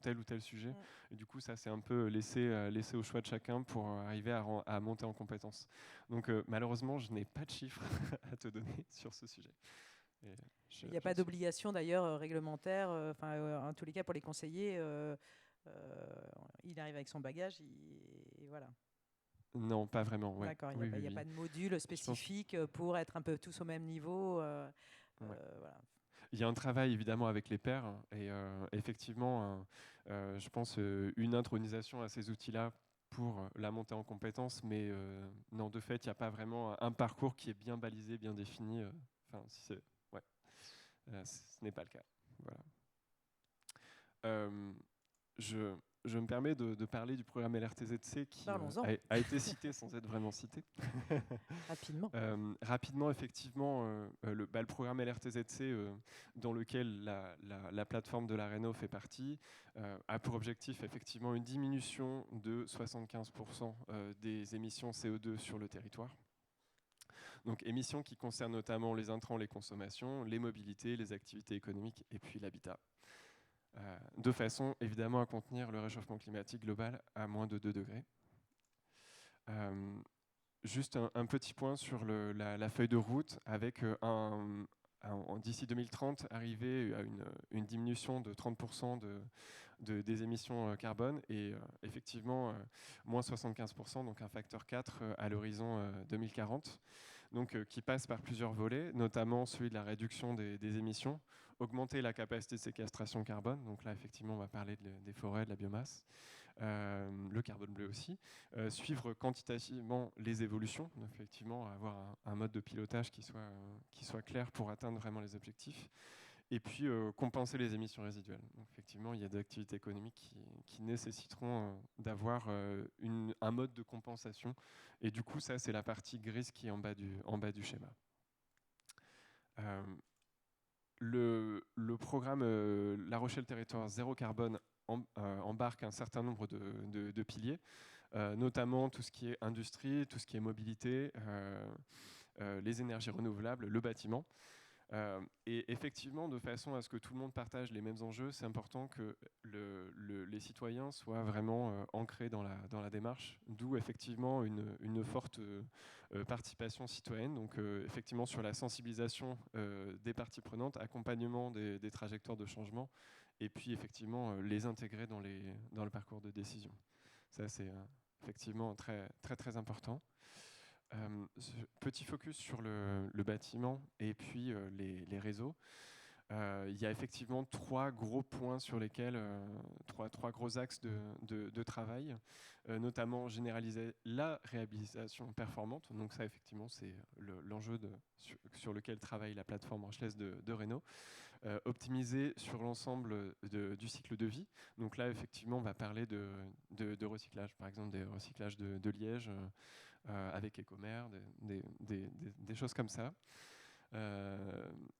S5: tel ou tel sujet. Et du coup, ça, c'est un peu laissé au choix de chacun pour arriver à monter en compétence. Donc, malheureusement, je n'ai pas de chiffres à te donner sur ce sujet. Et
S1: Il n'y a pas d'obligation d'ailleurs réglementaire. En tous les cas, pour les conseillers, il arrive avec son bagage et voilà.
S5: Non, pas vraiment. Ouais.
S1: D'accord, il
S5: Oui,
S1: n'y a
S5: oui.
S1: pas de module spécifique pour être un peu tous au même niveau.
S5: Ouais.
S1: Voilà.
S5: Il y a un travail évidemment avec les pairs et effectivement, je pense une intronisation à ces outils-là pour la montée en compétences, mais non, de fait, il n'y a pas vraiment un parcours qui est bien balisé, bien défini. Enfin, ouais, ce n'est pas le cas. Voilà. Je me permets de parler du programme LRTZC qui a été cité sans être vraiment cité.
S1: Rapidement.
S5: Rapidement, effectivement, le programme LRTZC, dans lequel la plateforme de la Réno fait partie, a pour objectif effectivement une diminution de 75% des émissions CO2 sur le territoire. Donc émissions qui concernent notamment les intrants, les consommations, les mobilités, les activités économiques et puis l'habitat. De façon évidemment à contenir le réchauffement climatique global à moins de 2 degrés. Juste un petit point sur la feuille de route avec d'ici 2030 arriver à une diminution de 30% des émissions carbone et effectivement moins 75%, donc un facteur 4 à l'horizon 2040. Donc, qui passe par plusieurs volets, notamment celui de la réduction des émissions, augmenter la capacité de séquestration carbone, donc là effectivement on va parler des forêts, de la biomasse, le carbone bleu aussi, suivre quantitativement les évolutions, donc effectivement avoir un mode de pilotage qui soit clair pour atteindre vraiment les objectifs, et puis compenser les émissions résiduelles. Donc, effectivement, il y a des activités économiques qui nécessiteront d'avoir un mode de compensation. Et du coup, ça, c'est la partie grise qui est en bas du schéma. Le programme La Rochelle Territoire Zéro Carbone embarque un certain nombre de piliers, notamment tout ce qui est industrie, tout ce qui est mobilité, les énergies renouvelables, le bâtiment. Et effectivement, de façon à ce que tout le monde partage les mêmes enjeux, c'est important que les citoyens soient vraiment ancrés dans la démarche, d'où effectivement une forte participation citoyenne, donc effectivement sur la sensibilisation des parties prenantes, accompagnement des trajectoires de changement, et puis effectivement les intégrer dans le parcours de décision. Ça, c'est effectivement très, très, très important. Petit focus sur le bâtiment et puis les réseaux. Il y a effectivement 3 gros points sur lesquels, trois gros axes de travail, notamment généraliser la réhabilitation performante. Donc ça, effectivement, c'est l'enjeu sur lequel travaille la plateforme Rochelaise de Réno. Optimiser sur l'ensemble du cycle de vie. Donc là, effectivement, on va parler de recyclage, par exemple des recyclages de liège, avec Ecomer, des choses comme ça.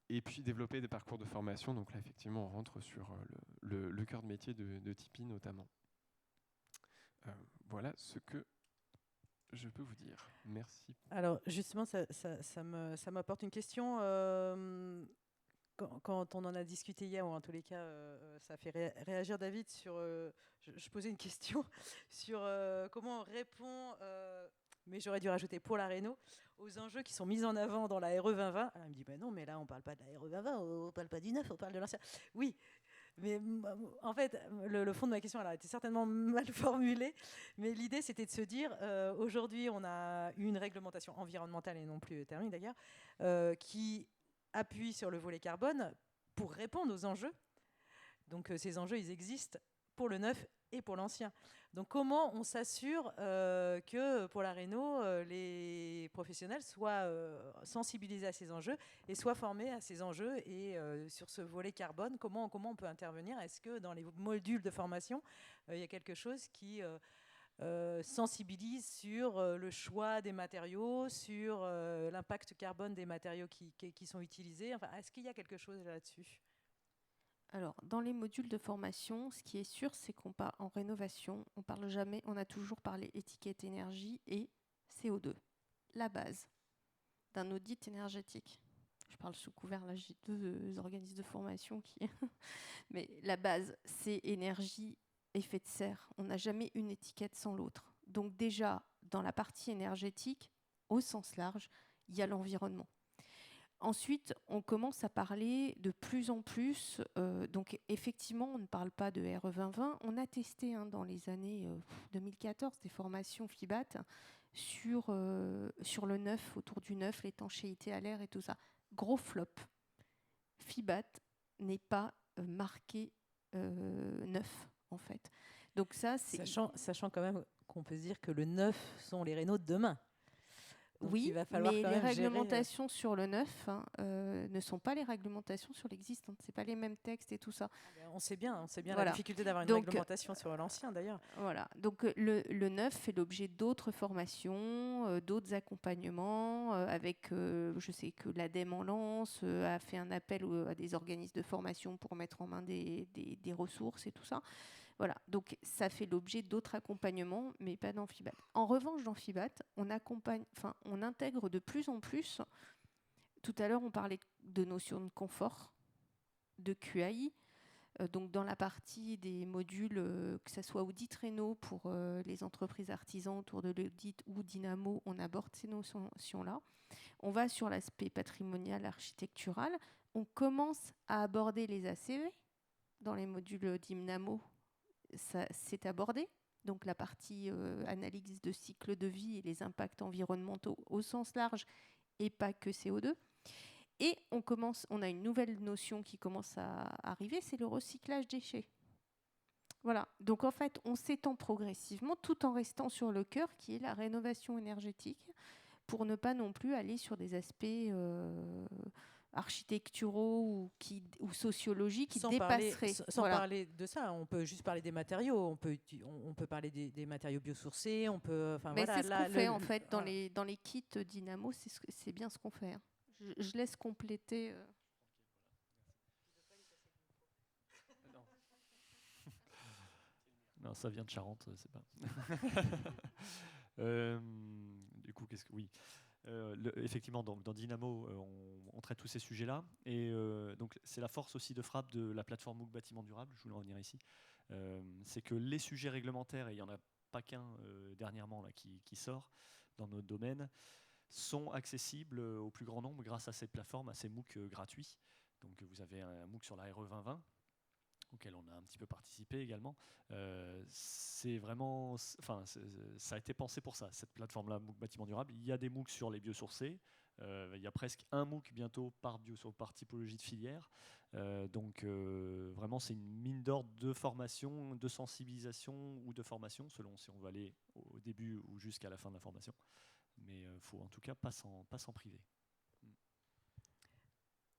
S5: Et puis développer des parcours de formation. Donc là, effectivement, on rentre sur le cœur de métier de Tipeee notamment. Voilà ce que je peux vous dire. Merci.
S1: Alors justement, ça m'apporte une question. Quand on en a discuté hier, ou en tous les cas, ça a fait réagir David sur... je posais une question sur comment on répond... mais j'aurais dû rajouter pour la Réno, aux enjeux qui sont mis en avant dans la RE 2020. Alors, il me dit, bah non, mais là, on ne parle pas de la RE 2020, on ne parle pas du neuf, on parle de l'ancien. Oui, mais en fait, le fond de ma question, elle a été certainement mal formulée, mais l'idée, c'était de se dire, aujourd'hui, on a une réglementation environnementale, et non plus thermique d'ailleurs, qui appuie sur le volet carbone pour répondre aux enjeux. Donc, ces enjeux, ils existent pour le neuf et pour l'ancien. Donc comment on s'assure que pour la réno, les professionnels soient sensibilisés à ces enjeux et soient formés à ces enjeux et sur ce volet carbone, comment on peut intervenir? Est-ce que dans les modules de formation, il y a quelque chose qui sensibilise sur le choix des matériaux, sur l'impact carbone des matériaux qui sont utilisés? Enfin, est-ce qu'il y a quelque chose là-dessus?
S2: Alors, dans les modules de formation, ce qui est sûr, c'est qu'on parle en rénovation, on parle jamais, on a toujours parlé étiquette énergie et CO2, la base d'un audit énergétique. Je parle sous couvert, là j'ai deux organismes de formation qui... Mais la base, c'est énergie, effet de serre. On n'a jamais une étiquette sans l'autre. Donc déjà, dans la partie énergétique, au sens large, il y a l'environnement. Ensuite, on commence à parler de plus en plus. Donc, effectivement, on ne parle pas de RE 2020. On a testé dans les années 2014 des formations FIBAT sur le neuf, autour du neuf, l'étanchéité à l'air et tout ça. Gros flop. FIBAT n'est pas marqué neuf, en fait. Donc ça, c'est...
S1: Sachant quand même qu'on peut se dire que le neuf sont les rénaux de demain. Donc
S2: oui,
S1: il va falloir
S2: mais
S1: quand
S2: les
S1: même
S2: réglementations sur le neuf ne sont pas les réglementations sur l'existant. C'est pas les mêmes textes et tout ça.
S1: On sait bien
S2: Voilà.
S1: la difficulté d'avoir une
S2: Donc,
S1: réglementation sur l'ancien d'ailleurs.
S2: Voilà. Donc le neuf fait l'objet d'autres formations, d'autres accompagnements. Je sais que l'ADEME en lance, a fait un appel à des organismes de formation pour mettre en main des ressources et tout ça. Voilà, donc ça fait l'objet d'autres accompagnements, mais pas dans FIBAT. En revanche, dans FIBAT, on intègre de plus en plus. Tout à l'heure, on parlait de notions de confort, de QAI. Donc dans la partie des modules, que ce soit audit réno pour les entreprises artisans autour de l'audit ou Dynamo, on aborde ces notions-là. On va sur l'aspect patrimonial, architectural. On commence à aborder les ACV dans les modules Dynamo. Ça s'est abordé, donc la partie analyse de cycle de vie et les impacts environnementaux au sens large et pas que CO2. Et on a une nouvelle notion qui commence à arriver, c'est le recyclage déchets. Voilà, donc en fait, on s'étend progressivement tout en restant sur le cœur qui est la rénovation énergétique pour ne pas non plus aller sur des aspects architecturaux ou sociologiques qui dépasseraient.
S1: Sans parler de ça, on peut juste parler des matériaux. On peut parler des matériaux biosourcés.
S2: Mais c'est ce qu'on fait en fait dans les kits Dynamo. C'est bien ce qu'on fait. Hein. Je laisse compléter.
S4: Non, ça vient de Charente, c'est pas. Du coup, oui. Effectivement, donc, dans Dynamo, on traite tous ces sujets-là. Et donc, c'est la force aussi de frappe de la plateforme MOOC Bâtiment Durable, je voulais en revenir ici. C'est que les sujets réglementaires, et il n'y en a pas qu'un dernièrement là, qui sort dans notre domaine, sont accessibles au plus grand nombre grâce à cette plateforme, à ces MOOC gratuits. Donc, vous avez un MOOC sur la RE 2020, auquel on a un petit peu participé également. C'est vraiment, ça a été pensé pour ça, cette plateforme-là, MOOC Bâtiment Durable. Il y a des MOOC sur les biosourcés. Il y a presque un MOOC bientôt par typologie de filière. Donc vraiment, c'est une mine d'or de formation, de sensibilisation ou de formation, selon si on veut aller au début ou jusqu'à la fin de la formation. Mais il faut en tout cas pas s'en priver.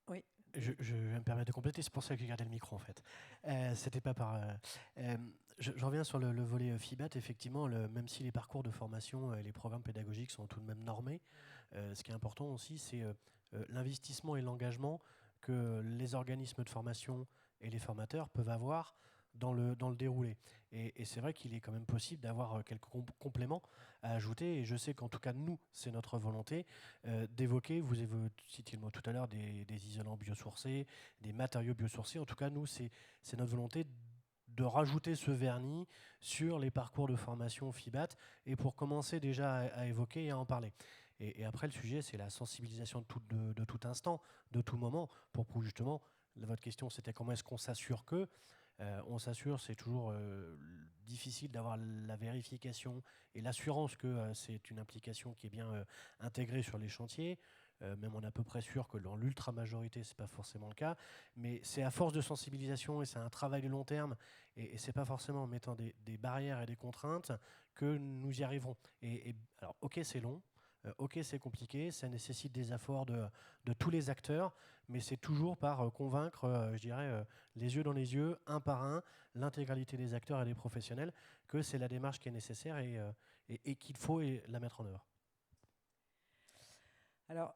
S1: Oui.
S3: Je vais me permettre de compléter, c'est pour ça que j'ai gardé le micro en fait. C'était pas par. Je reviens sur le volet FIBAT. Effectivement, même si les parcours de formation et les programmes pédagogiques sont tout de même normés, ce qui est important aussi, c'est l'investissement et l'engagement que les organismes de formation et les formateurs peuvent avoir dans le déroulé. Et c'est vrai qu'il est quand même possible d'avoir quelques compléments à ajouter. Et je sais qu'en tout cas, nous, c'est notre volonté d'évoquer, vous citiez le mot tout à l'heure, des isolants biosourcés, des matériaux biosourcés. En tout cas, nous, c'est notre volonté de rajouter ce vernis sur les parcours de formation FIBAT et pour commencer déjà à évoquer et à en parler. Et après, le sujet, c'est la sensibilisation de tout instant, de tout moment, pour justement, votre question, c'était comment est-ce qu'on s'assure que on s'assure, c'est toujours difficile d'avoir la vérification et l'assurance que c'est une implication qui est bien intégrée sur les chantiers. même on est à peu près sûr que dans l'ultra-majorité, ce n'est pas forcément le cas. Mais c'est à force de sensibilisation et c'est un travail de long terme. Et ce n'est pas forcément en mettant des barrières et des contraintes que nous y arriverons. Alors, ok, c'est long. Ok, c'est compliqué, ça nécessite des efforts de tous les acteurs, mais c'est toujours par convaincre, je dirais, les yeux dans les yeux, un par un, l'intégralité des acteurs et des professionnels, que c'est la démarche qui est nécessaire et qu'il faut la mettre en œuvre.
S1: Alors,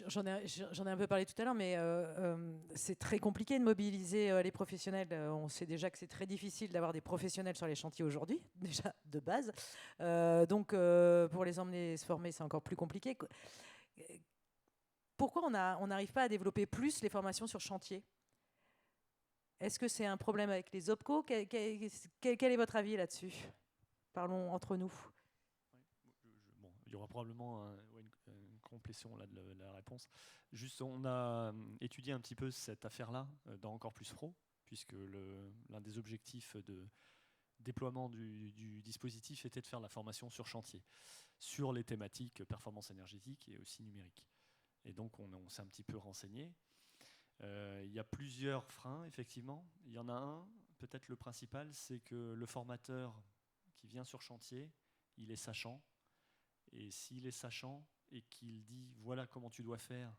S1: j'en ai un peu parlé tout à l'heure, mais c'est très compliqué de mobiliser les professionnels. On sait déjà que c'est très difficile d'avoir des professionnels sur les chantiers aujourd'hui, déjà de base. Donc, pour les emmener se former, c'est encore plus compliqué. Pourquoi on n'arrive pas à développer plus les formations sur chantier ? Est-ce que c'est un problème avec les OPCO ? Quel est votre avis là-dessus ? Parlons entre nous.
S4: Bon, il y aura probablement une complétion là, de la réponse. Juste, on a étudié un petit peu cette affaire-là dans Encore Plus Pro, puisque l'un des objectifs de déploiement du dispositif était de faire la formation sur chantier, sur les thématiques performance énergétique et aussi numérique. Et donc, on s'est un petit peu renseigné. Il y a plusieurs freins, effectivement. Il y en a un, peut-être le principal, c'est que le formateur qui vient sur chantier, il est sachant. Et s'il est sachant et qu'il dit voilà comment tu dois faire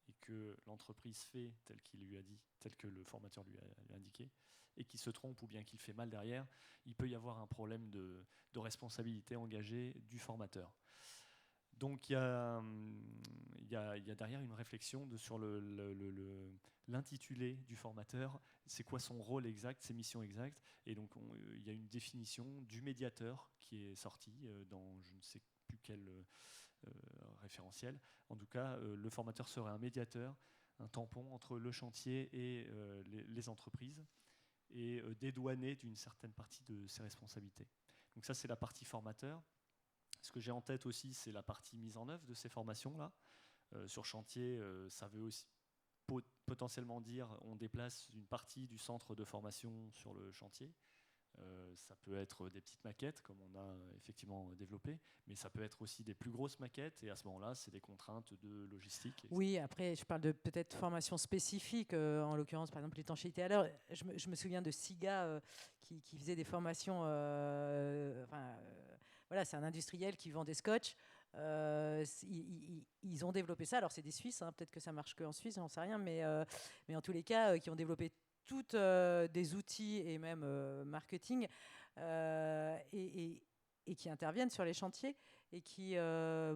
S4: et que l'entreprise fait tel qu'il lui a dit, tel que le formateur lui a indiqué, et qu'il se trompe ou bien qu'il fait mal derrière, il peut y avoir un problème de responsabilité engagée du formateur. Donc il y a derrière une réflexion sur l'intitulé du formateur, c'est quoi son rôle exact, ses missions exactes, et donc il y a une définition du médiateur qui est sortie dans je ne sais plus quel référentiel. En tout cas, le formateur serait un médiateur, un tampon entre le chantier et les entreprises, et dédouané d'une certaine partie de ses responsabilités. Donc ça, c'est la partie formateur. Ce que j'ai en tête aussi, c'est la partie mise en œuvre de ces formations-là. Sur chantier, ça veut aussi potentiellement dire on déplace une partie du centre de formation sur le chantier. Ça peut être des petites maquettes, comme on a effectivement développé, mais ça peut être aussi des plus grosses maquettes, et à ce moment-là, c'est des contraintes de logistique. Etc.
S1: Oui, après, je parle de peut-être formation spécifique, en l'occurrence, par exemple, l'étanchéité à l'heure. Je me souviens de SIGA qui faisait des formations. Voilà, c'est un industriel qui vend des scotch. Ils ont développé ça. Alors, c'est des Suisses, hein, peut-être que ça marche qu'en Suisse, j'en sais rien, mais en tous les cas, qui ont développé toutes des outils et même marketing et qui interviennent sur les chantiers et qui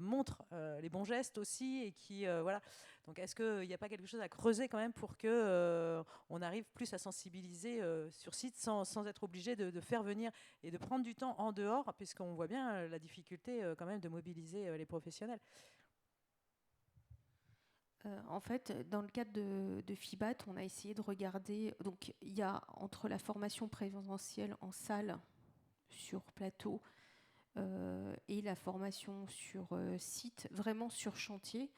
S1: montrent les bons gestes aussi et qui voilà. Donc est-ce qu'il n'y a pas quelque chose à creuser quand même pour que on arrive plus à sensibiliser sur site sans être obligé de faire venir et de prendre du temps en dehors, puisqu'on voit bien la difficulté quand même de mobiliser les professionnels.
S2: En fait, dans le cadre de FIBAT, on a essayé de regarder. Donc, il y a entre la formation présentielle en salle, sur plateau, et la formation sur site, vraiment sur chantier.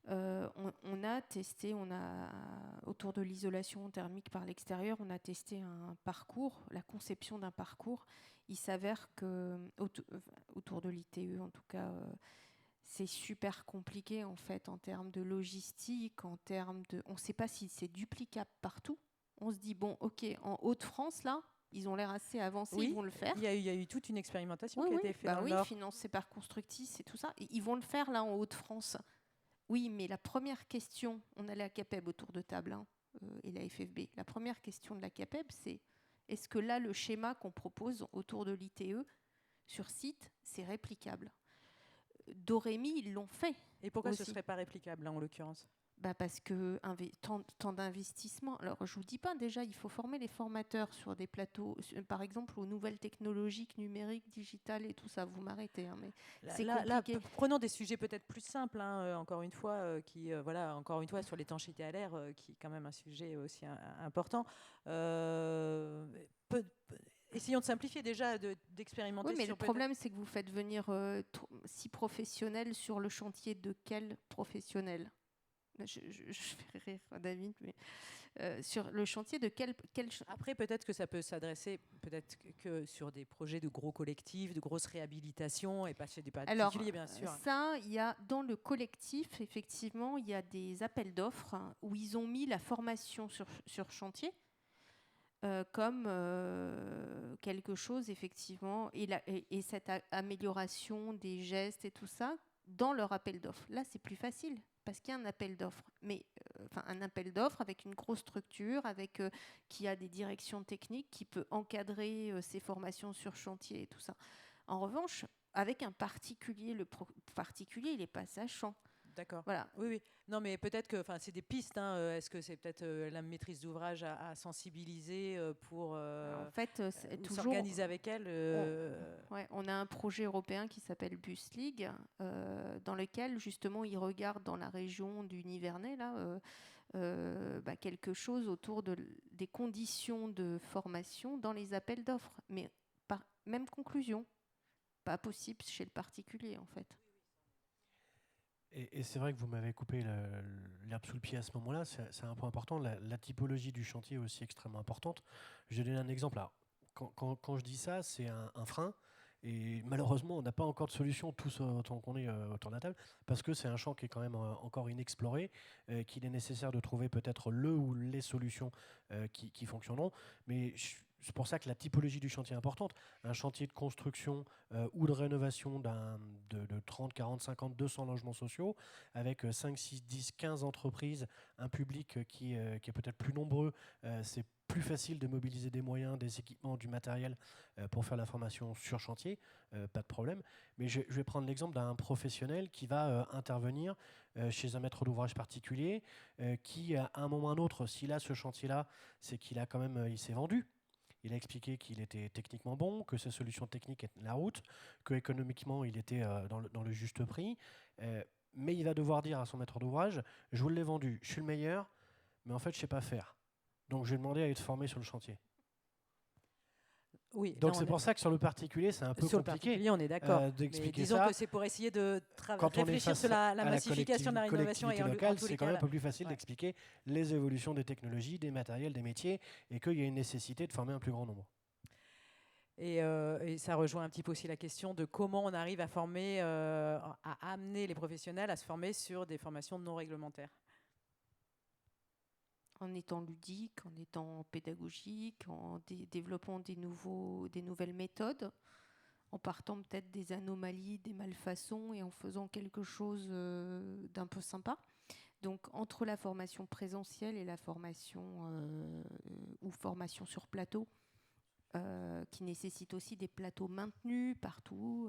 S2: On a testé, autour de l'isolation thermique par l'extérieur, on a testé un parcours, la conception d'un parcours. Il s'avère que, autour de l'ITE en tout cas, c'est super compliqué en fait en termes de logistique, on ne sait pas si c'est duplicable partout. On se dit bon, ok, en Hauts-de-France là, ils ont l'air assez avancés,
S1: oui,
S2: ils vont le faire.
S1: Il y a eu toute une expérimentation qui a été faite dans le Nord.
S2: Financée par Constructis et tout ça. Ils vont le faire là en Hauts-de-France. Oui, mais la première question, on a la CAPEB autour de table et la FFB. La première question de la CAPEB, c'est est-ce que là, le schéma qu'on propose autour de l'ITE sur site, c'est réplicable ? Dorémy, ils l'ont fait.
S1: Et pourquoi
S2: aussi.
S1: Ce ne serait pas réplicable, là, en l'occurrence ?
S2: Parce que tant d'investissement. Alors, je ne vous dis pas, déjà, il faut former les formateurs sur des plateaux, par exemple, aux nouvelles technologies numériques, digitales et tout ça. Vous m'arrêtez, hein, mais c'est compliqué.
S1: Prenons des sujets peut-être plus simples, hein, encore une fois, encore une fois, sur l'étanchéité à l'air, qui est quand même un sujet aussi important. Essayons de simplifier déjà, d'expérimenter.
S2: Oui, mais le problème, c'est que vous faites venir 6 professionnels sur le chantier de quel professionnel ? Je fais rire David, mais sur le chantier de quel
S1: Après, peut-être que ça peut s'adresser peut-être que sur des projets de gros collectifs, de grosses réhabilitations et pas chez des particuliers, bien sûr.
S2: Ça, il y a dans le collectif, effectivement, il y a des appels d'offres où ils ont mis la formation sur chantier comme quelque chose, effectivement, et cette amélioration des gestes et tout ça dans leur appel d'offres. Là, c'est plus facile parce qu'il y a un appel d'offres, mais un appel d'offres avec une grosse structure, qui a des directions techniques, qui peut encadrer ces formations sur chantier et tout ça. En revanche, avec un particulier, particulier, il n'est pas sachant.
S1: D'accord.
S2: Voilà.
S1: Oui, oui. Non, mais peut-être que, c'est des pistes. Hein. Est-ce que c'est peut-être la maîtrise d'ouvrage à sensibiliser pour
S2: en fait,
S1: s'organiser avec elle
S2: on a un projet européen qui s'appelle Bus League, dans lequel justement ils regardent dans la région du Nivernais là, quelque chose autour des conditions de formation dans les appels d'offres, mais même conclusion, pas possible chez le particulier en fait.
S3: Et c'est vrai que vous m'avez coupé l'herbe sous le pied à ce moment-là. C'est un point important. La typologie du chantier est aussi extrêmement importante. Je vais donner un exemple. Alors, quand je dis ça, c'est un frein. Et malheureusement, on n'a pas encore de solution tous autant qu'on est autour de la table, parce que c'est un champ qui est quand même encore inexploré, qu'il est nécessaire de trouver peut-être le ou les solutions qui fonctionneront. Mais c'est pour ça que la typologie du chantier est importante. Un chantier de construction ou de rénovation de 30, 40, 50, 200 logements sociaux, avec 5, 6, 10, 15 entreprises, un public qui est peut-être plus nombreux, c'est plus facile de mobiliser des moyens, des équipements, du matériel pour faire la formation sur chantier, pas de problème. Mais je vais prendre l'exemple d'un professionnel qui va intervenir chez un maître d'ouvrage particulier, qui à un moment ou à un autre, s'il a ce chantier-là, c'est qu'il a quand même, il s'est vendu. Il a expliqué qu'il était techniquement bon, que sa solution technique était la route, que économiquement il était dans le juste prix. Mais il va devoir dire à son maître d'ouvrage, je vous l'ai vendu, je suis le meilleur, mais en fait je ne sais pas faire. Donc je vais demander à être formé sur le chantier.
S1: Oui,
S3: donc c'est pour ça que sur le particulier, c'est un peu
S1: sur
S3: compliqué.
S1: Le particulier, on est d'accord. Disons
S3: ça,
S1: que c'est pour essayer de réfléchir sur la massification de la rénovation et
S3: locale, c'est quand même un peu plus facile d'expliquer les évolutions des technologies, des matériels, des métiers, et qu'il y a une nécessité de former un plus grand nombre.
S1: Et ça rejoint un petit peu aussi la question de comment on arrive à former, à amener les professionnels à se former sur des formations non réglementaires.
S2: En étant ludique, en étant pédagogique, en développant des nouvelles méthodes, en partant peut-être des anomalies, des malfaçons et en faisant quelque chose d'un peu sympa. Donc entre la formation présentielle et la formation ou formation sur plateau, qui nécessite aussi des plateaux maintenus partout,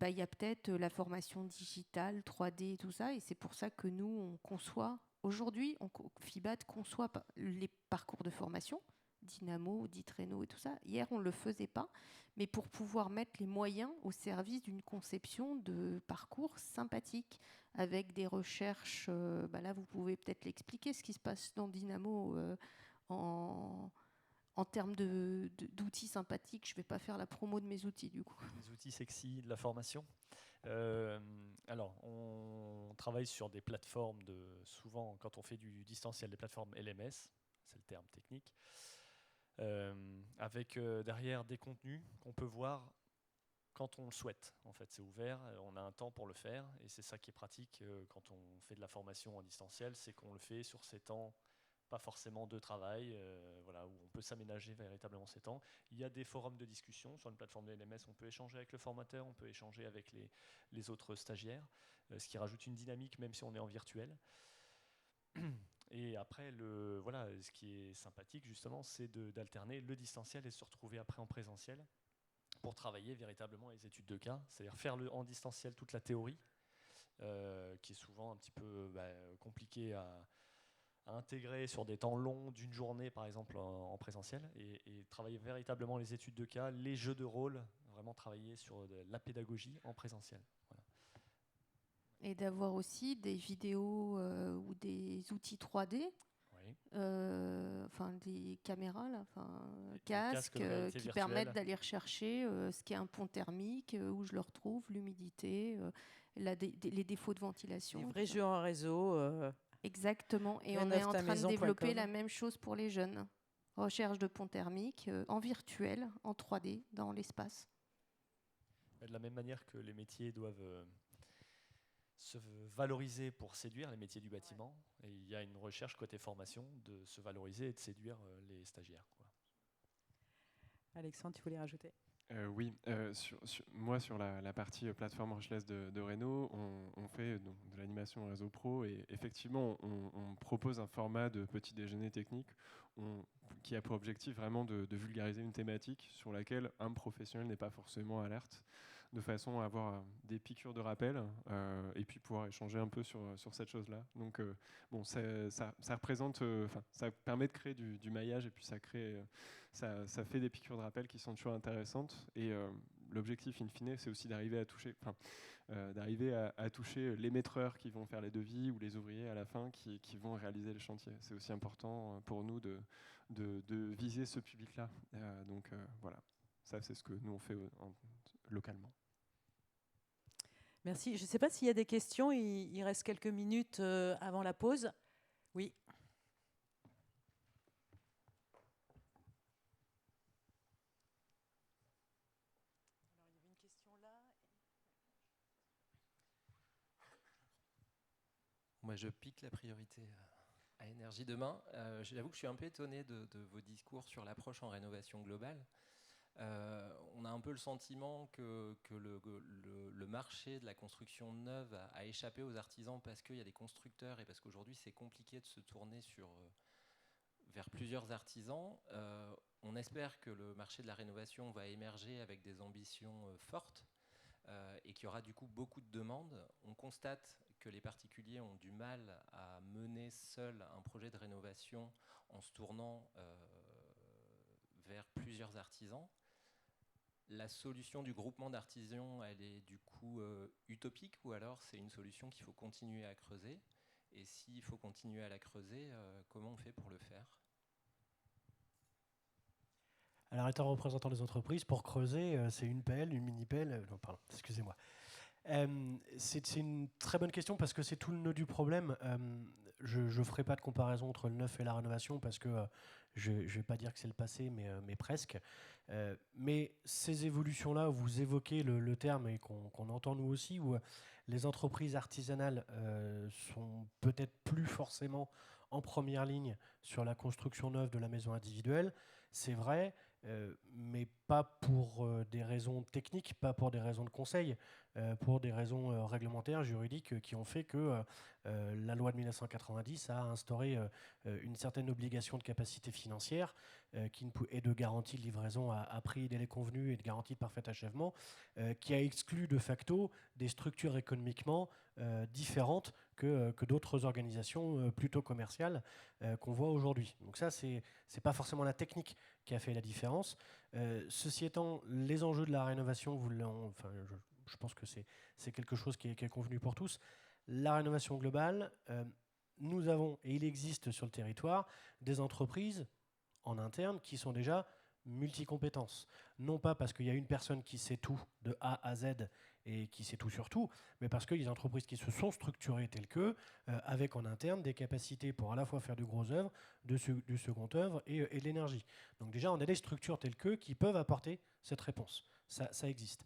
S2: il y a peut-être la formation digitale, 3D, tout ça, et c'est pour ça que nous, on conçoit. Aujourd'hui, FIBAT conçoit les parcours de formation, Dynamo, Ditreno et tout ça. Hier, on ne le faisait pas, mais pour pouvoir mettre les moyens au service d'une conception de parcours sympathique, avec des recherches. Là, vous pouvez peut-être l'expliquer, ce qui se passe dans Dynamo en termes d'outils sympathiques. Je ne vais pas faire la promo de mes outils, du coup.
S4: Les outils sexy de la formation. Alors, on travaille sur des plateformes souvent, quand on fait du distanciel, des plateformes LMS, c'est le terme technique, avec derrière des contenus qu'on peut voir quand on le souhaite. En fait, c'est ouvert, on a un temps pour le faire, et c'est ça qui est pratique quand on fait de la formation en distanciel, c'est qu'on le fait sur ces temps, pas forcément de travail, où on peut s'aménager véritablement ces temps. Il y a des forums de discussion sur une plateforme de LMS, on peut échanger avec le formateur, on peut échanger avec les autres stagiaires, ce qui rajoute une dynamique même si on est en virtuel. Et après, ce qui est sympathique justement, c'est d'alterner le distanciel et de se retrouver après en présentiel pour travailler véritablement les études de cas, c'est-à-dire faire en distanciel toute la théorie, qui est souvent un petit peu compliquée à intégrer sur des temps longs d'une journée par exemple en présentiel, et travailler véritablement les études de cas, les jeux de rôle, vraiment travailler sur la pédagogie en présentiel. Voilà.
S2: Et d'avoir aussi des vidéos ou des outils 3D,
S4: oui.
S2: Des caméras, casques qui permettent d'aller rechercher ce qu'est un pont thermique, où je le retrouve, l'humidité, les défauts de ventilation.
S1: Des vrais jeux en réseau.
S2: Exactement. Et on est en train de
S1: Rénove-ta-maison.com.
S2: développer la même chose pour les jeunes. Recherche de ponts thermiques en virtuel, en 3D, dans l'espace.
S4: De la même manière que les métiers doivent se valoriser pour séduire les métiers du bâtiment, et il y a une recherche côté formation de se valoriser et de séduire les stagiaires, quoi.
S1: Alexandre, tu voulais rajouter?
S5: Oui, moi sur la partie plateforme Rushless de Renault, on fait donc, de l'animation réseau pro et effectivement on propose un format de petit déjeuner technique qui a pour objectif vraiment de vulgariser une thématique sur laquelle un professionnel n'est pas forcément alerte, de façon à avoir des piqûres de rappel et puis pouvoir échanger un peu sur cette chose-là. Donc bon, ça représente, ça permet de créer du maillage et puis ça crée ça fait des piqûres de rappel qui sont toujours intéressantes. Et l'objectif, in fine, c'est aussi d'arriver à toucher, à toucher les maîtreurs qui vont faire les devis ou les ouvriers à la fin qui vont réaliser les chantiers. C'est aussi important pour nous de viser ce public-là. Donc voilà, ça c'est ce que nous on fait localement.
S1: Merci. Je ne sais pas s'il y a des questions. Il reste quelques minutes avant la pause. Oui.
S6: Moi, je pique la priorité à Énergie Demain. J'avoue que je suis un peu étonné de vos discours sur l'approche en rénovation globale. On a un peu le sentiment que le marché de la construction neuve a échappé aux artisans parce qu'il y a des constructeurs et parce qu'aujourd'hui c'est compliqué de se tourner vers plusieurs artisans. On espère que le marché de la rénovation va émerger avec des ambitions fortes et qu'il y aura du coup beaucoup de demandes. On constate que les particuliers ont du mal à mener seuls un projet de rénovation en se tournant vers plusieurs artisans. La solution du groupement d'artisans, elle est du coup utopique ou alors c'est une solution qu'il faut continuer à creuser? Et s'il faut continuer à la creuser, comment on fait pour le faire?
S3: Alors, étant représentant des entreprises, pour creuser, c'est une pelle, une mini-pelle. Non, pardon, excusez-moi. C'est une très bonne question parce que c'est tout le nœud du problème. Je ne ferai pas de comparaison entre le neuf et la rénovation parce que je ne vais pas dire que c'est le passé, mais presque. Mais ces évolutions-là, vous évoquez le terme et qu'on entend nous aussi, où les entreprises artisanales sont peut-être plus forcément en première ligne sur la construction neuve de la maison individuelle. C'est vrai, mais pas pour des raisons techniques, pas pour des raisons de conseil, pour des raisons réglementaires, juridiques, qui ont fait que la loi de 1990 a instauré une certaine obligation de capacité financière et de garantie de livraison à prix et délai convenu et de garantie de parfait achèvement, qui a exclu de facto des structures économiquement différentes que d'autres organisations plutôt commerciales qu'on voit aujourd'hui. Donc ça, c'est pas forcément la technique qui a fait la différence. Ceci étant, les enjeux de la rénovation, je pense que c'est quelque chose qui est convenu pour tous. La rénovation globale, nous avons, et il existe sur le territoire, des entreprises en interne qui sont déjà multicompétences. Non pas parce qu'il y a une personne qui sait tout de A à Z et qui sait tout sur tout, mais parce qu'il y a des entreprises qui se sont structurées telles que, avec en interne des capacités pour à la fois faire du gros œuvre, du second œuvre et de l'énergie. Donc déjà, on a des structures telles que qui peuvent apporter cette réponse. Ça existe.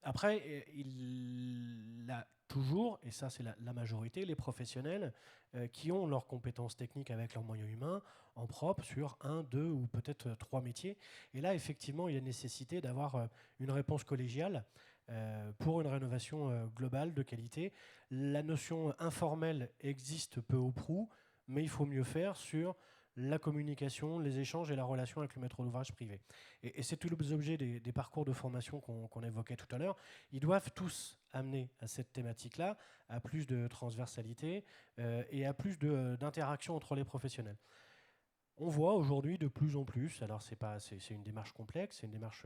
S3: Après, il a toujours, et ça c'est la majorité, les professionnels qui ont leurs compétences techniques avec leurs moyens humains en propre sur 1, 2 ou peut-être 3 métiers. Et là, effectivement, il y a nécessité d'avoir une réponse collégiale pour une rénovation globale de qualité. La notion informelle existe peu ou prou, mais il faut mieux faire sur la communication, les échanges et la relation avec le maître d'ouvrage privé. Et c'est tout l'objet des parcours de formation qu'on évoquait tout à l'heure. Ils doivent tous amener à cette thématique-là, à plus de transversalité et à plus d'interaction entre les professionnels. On voit aujourd'hui de plus en plus, alors c'est une démarche complexe, c'est une démarche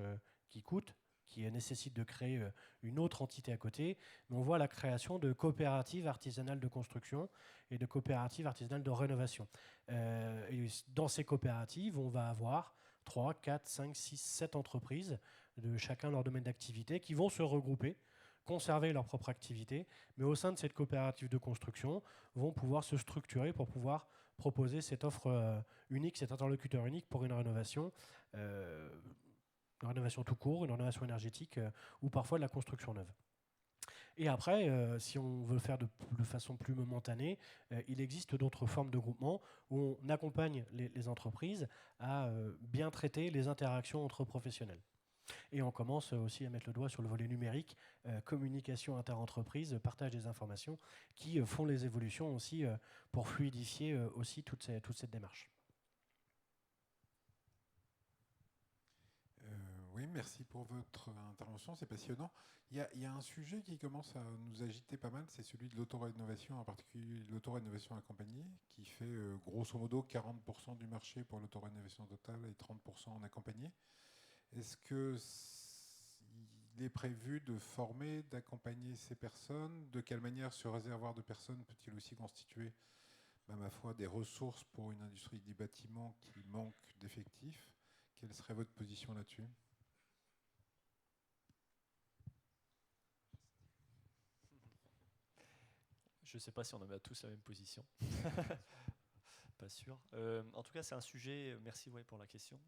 S3: qui coûte, qui nécessite de créer une autre entité à côté, mais on voit la création de coopératives artisanales de construction et de coopératives artisanales de rénovation. Et dans ces coopératives, on va avoir 3, 4, 5, 6, 7 entreprises de chacun leur domaine d'activité qui vont se regrouper conserver leur propre activité, mais au sein de cette coopérative de construction, vont pouvoir se structurer pour pouvoir proposer cette offre unique, cet interlocuteur unique pour une rénovation tout court, une rénovation énergétique ou parfois de la construction neuve. Et après, si on veut faire de façon plus momentanée, il existe d'autres formes de groupement où on accompagne les entreprises à bien traiter les interactions entre professionnels. Et on commence aussi à mettre le doigt sur le volet numérique, communication inter-entreprise, partage des informations, qui font les évolutions aussi pour fluidifier aussi toute cette démarche.
S7: Oui, merci pour votre intervention, c'est passionnant. Il y a un sujet qui commence à nous agiter pas mal, c'est celui de l'autorénovation, en particulier l'autorénovation accompagnée, qui fait grosso modo 40% du marché pour l'autorénovation totale et 30% en accompagné. Est-ce qu'il est prévu de former, d'accompagner ces personnes? De quelle manière ce réservoir de personnes peut-il aussi constituer, ma foi, des ressources pour une industrie du bâtiment qui manque d'effectifs? Quelle serait votre position là-dessus?
S4: Je ne sais pas si on a tous la même position. Pas sûr. En tout cas, c'est un sujet, merci pour la question.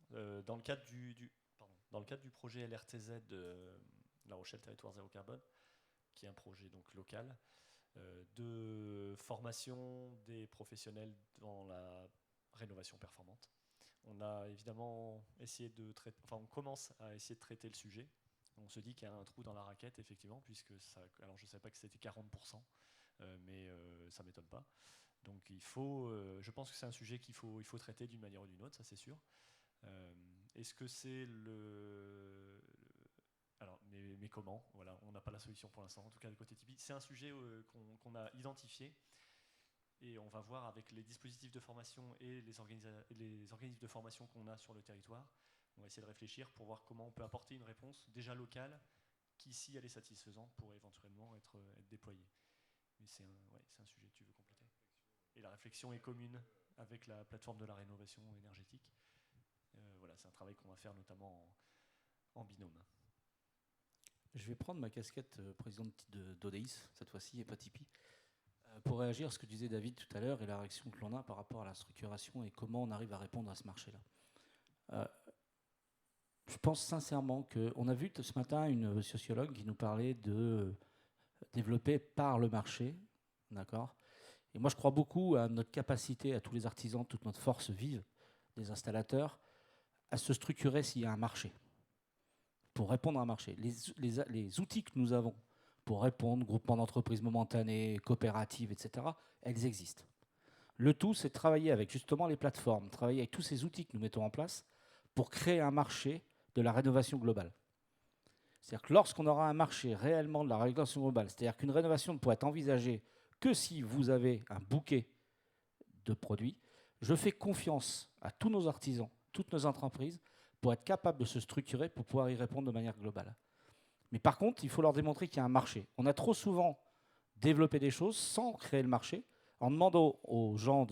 S4: Dans le cadre du projet LRTZ de La Rochelle Territoire Zéro Carbone, qui est un projet donc local, de formation des professionnels dans la rénovation performante. On a évidemment essayé de traiter, on commence à essayer de traiter le sujet. On se dit qu'il y a un trou dans la raquette, effectivement, puisque alors je ne savais pas que c'était 40%. Mais ça ne m'étonne pas. Donc je pense que c'est un sujet il faut traiter d'une manière ou d'une autre, ça c'est sûr. Est-ce que c'est alors, mais comment? Voilà, on n'a pas la solution pour l'instant, en tout cas de côté Tipeee. C'est un sujet qu'on a identifié et on va voir avec les dispositifs de formation et les organismes de formation qu'on a sur le territoire. On va essayer de réfléchir pour voir comment on peut apporter une réponse déjà locale qui, si elle est satisfaisante, pourrait éventuellement être déployée. Mais c'est un sujet que tu veux compléter. Et la réflexion est commune avec la plateforme de la rénovation énergétique. Voilà, c'est un travail qu'on va faire notamment en binôme.
S8: Je vais prendre ma casquette président d'ODEIS, cette fois-ci, et pas Tipeee, pour réagir à ce que disait David tout à l'heure et la réaction que l'on a par rapport à la structuration et comment on arrive à répondre à ce marché-là. Je pense sincèrement qu'on a vu ce matin une sociologue qui nous parlait de développé par le marché, d'accord. Et moi, je crois beaucoup à notre capacité, à tous les artisans, toute notre force vive des installateurs, à se structurer s'il y a un marché, pour répondre à un marché. Les outils que nous avons pour répondre, groupement d'entreprises momentanées, coopératives, etc., elles existent. Le tout, c'est de travailler avec justement les plateformes, travailler avec tous ces outils que nous mettons en place pour créer un marché de la rénovation globale. C'est-à-dire que lorsqu'on aura un marché réellement de la rénovation globale, c'est-à-dire qu'une rénovation ne pourrait être envisagée que si vous avez un bouquet de produits, je fais confiance à tous nos artisans, toutes nos entreprises, pour être capables de se structurer pour pouvoir y répondre de manière globale. Mais par contre, il faut leur démontrer qu'il y a un marché. On a trop souvent développé des choses sans créer le marché, en demandant aux gens,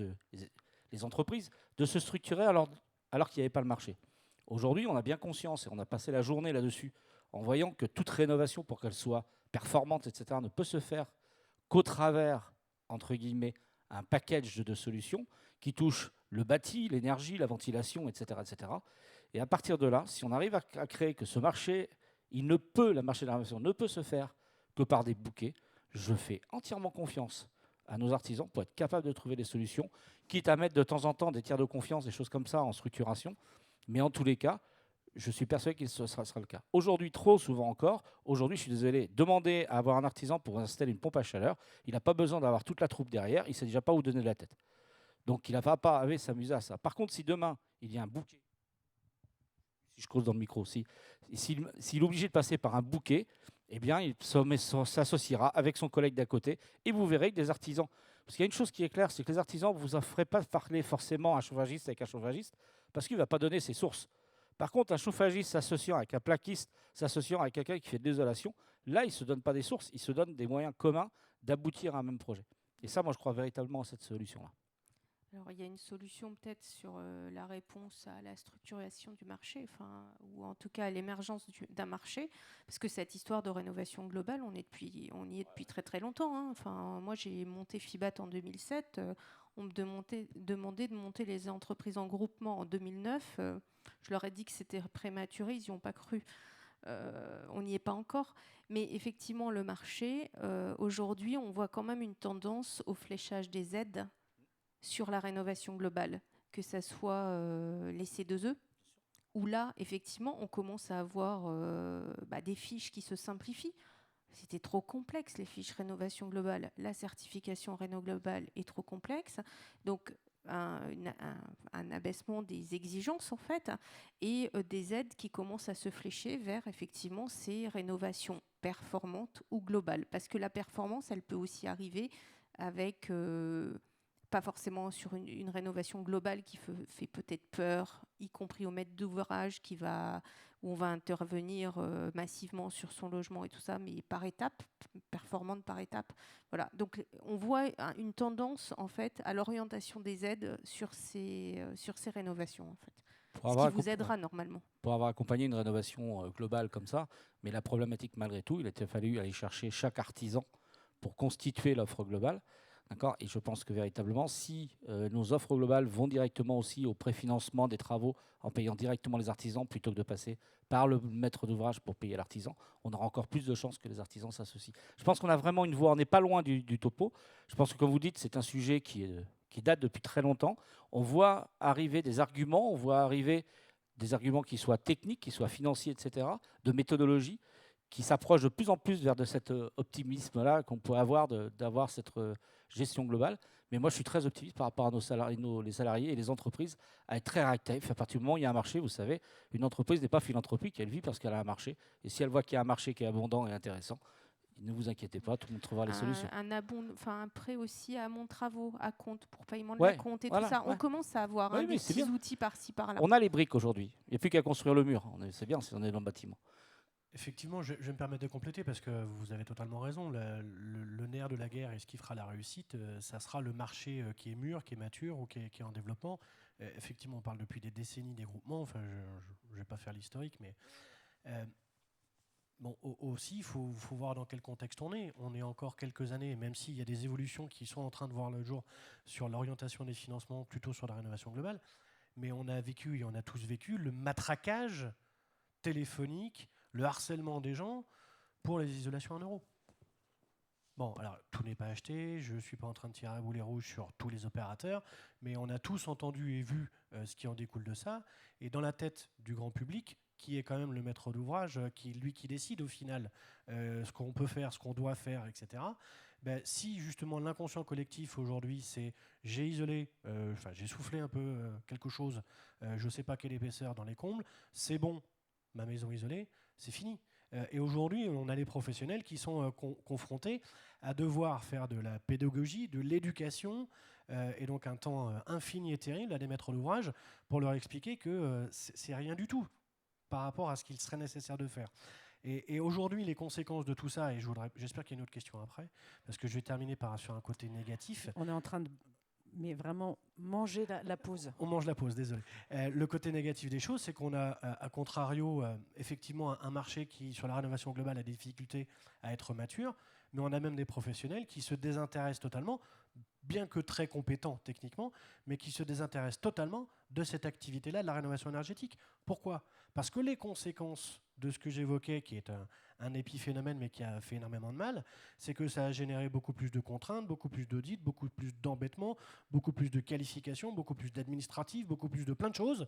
S8: les entreprises, de se structurer alors qu'il n'y avait pas le marché. Aujourd'hui, on a bien conscience, et on a passé la journée là-dessus, en voyant que toute rénovation, pour qu'elle soit performante, etc., ne peut se faire qu'au travers, entre guillemets, un package de solutions qui touche le bâti, l'énergie, la ventilation, etc., etc. Et à partir de là, si on arrive à créer que ce marché, le marché de la rénovation ne peut se faire que par des bouquets, je fais entièrement confiance à nos artisans pour être capables de trouver des solutions, quitte à mettre de temps en temps des tiers de confiance, des choses comme ça en structuration. Mais en tous les cas, je suis persuadé que ce sera le cas. Aujourd'hui, trop souvent encore, aujourd'hui, je suis désolé, demander à avoir un artisan pour installer une pompe à chaleur, il n'a pas besoin d'avoir toute la troupe derrière, il ne sait déjà pas où donner de la tête. Donc il ne va pas s'amuser à ça. Par contre, si demain, il y a un bouquet, si je cause dans le micro, s'il est obligé de passer par un bouquet, eh bien, il s'associera avec son collègue d'à côté, et vous verrez que des artisans... Parce qu'il y a une chose qui est claire, c'est que les artisans, vous ne ferez pas parler forcément un chauffagiste avec un chauffagiste, parce qu'il ne va pas donner ses sources. Par contre, un chauffagiste s'associant avec un plaquiste, s'associant avec quelqu'un qui fait de l'isolation, là, il ne se donne pas des sources, il se donne des moyens communs d'aboutir à un même projet. Et ça, moi, je crois véritablement à cette solution-là.
S2: Alors, il y a une solution peut-être sur la réponse à la structuration du marché, ou en tout cas à l'émergence d'un marché, parce que cette histoire de rénovation globale, on y est depuis très très longtemps. Hein. Moi, j'ai monté Fibat en 2007. On me demandait de monter les entreprises en groupement en 2009. Je leur ai dit que c'était prématuré, ils n'y ont pas cru. On n'y est pas encore. Mais effectivement, le marché, aujourd'hui, on voit quand même une tendance au fléchage des aides sur la rénovation globale, que ce soit les C2E, où là, effectivement, on commence à avoir des fiches qui se simplifient. C'était trop complexe, les fiches rénovation globale. La certification Réno Global est trop complexe. Donc, un abaissement des exigences, en fait, et des aides qui commencent à se flécher vers, effectivement, ces rénovations performantes ou globales. Parce que la performance, elle peut aussi arriver avec... pas forcément sur une rénovation globale qui fait peut-être peur, y compris au maître d'ouvrage où on va intervenir massivement sur son logement et tout ça, mais par étapes, performante par étape. Voilà. Donc on voit une tendance en fait à l'orientation des aides sur ces rénovations en fait. Ce qui vous aidera normalement.
S8: Pour avoir accompagné une rénovation globale comme ça, mais la problématique malgré tout, il a fallu aller chercher chaque artisan pour constituer l'offre globale. D'accord. Et je pense que véritablement, si nos offres globales vont directement aussi au préfinancement des travaux en payant directement les artisans plutôt que de passer par le maître d'ouvrage pour payer l'artisan, on aura encore plus de chances que les artisans s'associent. Je pense qu'on a vraiment une voie, on n'est pas loin du topo. Je pense que, comme vous dites, c'est un sujet qui date depuis très longtemps. On voit arriver des arguments, qui soient techniques, qui soient financiers, etc., de méthodologie, qui s'approchent de plus en plus vers de cet optimisme-là qu'on pourrait avoir d'avoir cette gestion globale. Mais moi, je suis très optimiste par rapport à les salariés et les entreprises à être très réactifs. À partir du moment où il y a un marché, vous savez, une entreprise n'est pas philanthropique, elle vit parce qu'elle a un marché. Et si elle voit qu'il y a un marché qui est abondant et intéressant, ne vous inquiétez pas, tout le monde trouvera les solutions.
S2: Un prêt aussi à mon travaux, à compte, pour paiement de la compte et tout ça. On commence à avoir des petits outils par-ci, par-là.
S8: On a les briques aujourd'hui. Il n'y a plus qu'à construire le mur. C'est bien si on est dans le bâtiment.
S3: Effectivement, je vais me permettre de compléter parce que vous avez totalement raison. Le nerf de la guerre et ce qui fera la réussite, ça sera le marché qui est mûr, qui est mature ou qui est en développement. Effectivement, on parle depuis des décennies des groupements. Enfin, je ne vais pas faire l'historique, mais aussi, il faut voir dans quel contexte on est. On est encore quelques années, même s'il y a des évolutions qui sont en train de voir le jour sur l'orientation des financements, plutôt sur la rénovation globale. Mais on a vécu, et on a tous vécu, le matraquage téléphonique, le harcèlement des gens pour les isolations en euros. Bon, alors tout n'est pas acheté, je ne suis pas en train de tirer à boulet rouge sur tous les opérateurs, mais on a tous entendu et vu ce qui en découle de ça. Et dans la tête du grand public, qui est quand même le maître d'ouvrage, qui décide au final ce qu'on peut faire, ce qu'on doit faire, etc. Si justement l'inconscient collectif aujourd'hui, c'est j'ai isolé, j'ai soufflé un peu quelque chose, je ne sais pas quelle épaisseur dans les combles, c'est bon, ma maison isolée, c'est fini. Et aujourd'hui, on a les professionnels qui sont confrontés à devoir faire de la pédagogie, de l'éducation, et donc un temps infini et terrible à des maîtres d'ouvrage pour leur expliquer que c'est rien du tout par rapport à ce qu'il serait nécessaire de faire. Et aujourd'hui, les conséquences de tout ça, et j'espère qu'il y a une autre question après, parce que je vais terminer sur un côté négatif.
S1: On est en train de vraiment manger la pause.
S3: On mange la pause, désolé. Le côté négatif des choses, c'est qu'on a, à contrario, effectivement, un marché qui, sur la rénovation globale, a des difficultés à être mature, mais on a même des professionnels qui se désintéressent totalement, bien que très compétents techniquement, mais qui se désintéressent totalement de cette activité-là, de la rénovation énergétique. Pourquoi ? Parce que les conséquences de ce que j'évoquais, qui est un épiphénomène, mais qui a fait énormément de mal, c'est que ça a généré beaucoup plus de contraintes, beaucoup plus d'audits, beaucoup plus d'embêtements, beaucoup plus de qualifications, beaucoup plus d'administratifs, beaucoup plus de plein de choses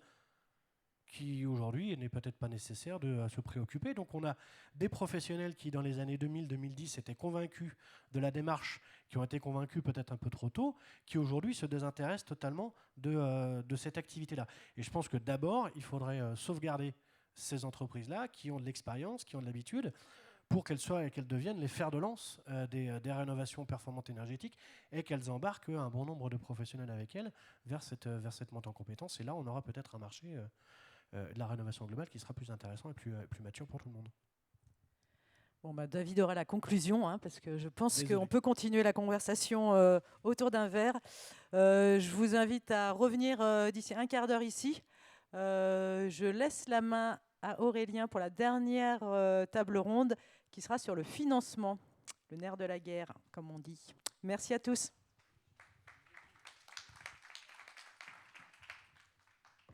S3: qui aujourd'hui n'est peut-être pas nécessaire de se préoccuper. Donc on a des professionnels qui dans les années 2000-2010 étaient convaincus de la démarche, qui ont été convaincus peut-être un peu trop tôt, qui aujourd'hui se désintéressent totalement de cette activité-là. Et je pense que d'abord, il faudrait sauvegarder ces entreprises-là qui ont de l'expérience, qui ont de l'habitude, pour qu'elles deviennent les fers de lance des rénovations performantes énergétiques et qu'elles embarquent un bon nombre de professionnels avec elles vers cette montée en compétences. Et là, on aura peut-être un marché de la rénovation globale qui sera plus intéressant et plus mature pour tout le monde.
S1: Bon, David aura la conclusion, parce que je pense qu'on peut continuer la conversation autour d'un verre. Je vous invite à revenir d'ici un quart d'heure ici. Je laisse la main à Aurélien pour la dernière table ronde qui sera sur le financement, le nerf de la guerre, comme on dit. Merci à tous.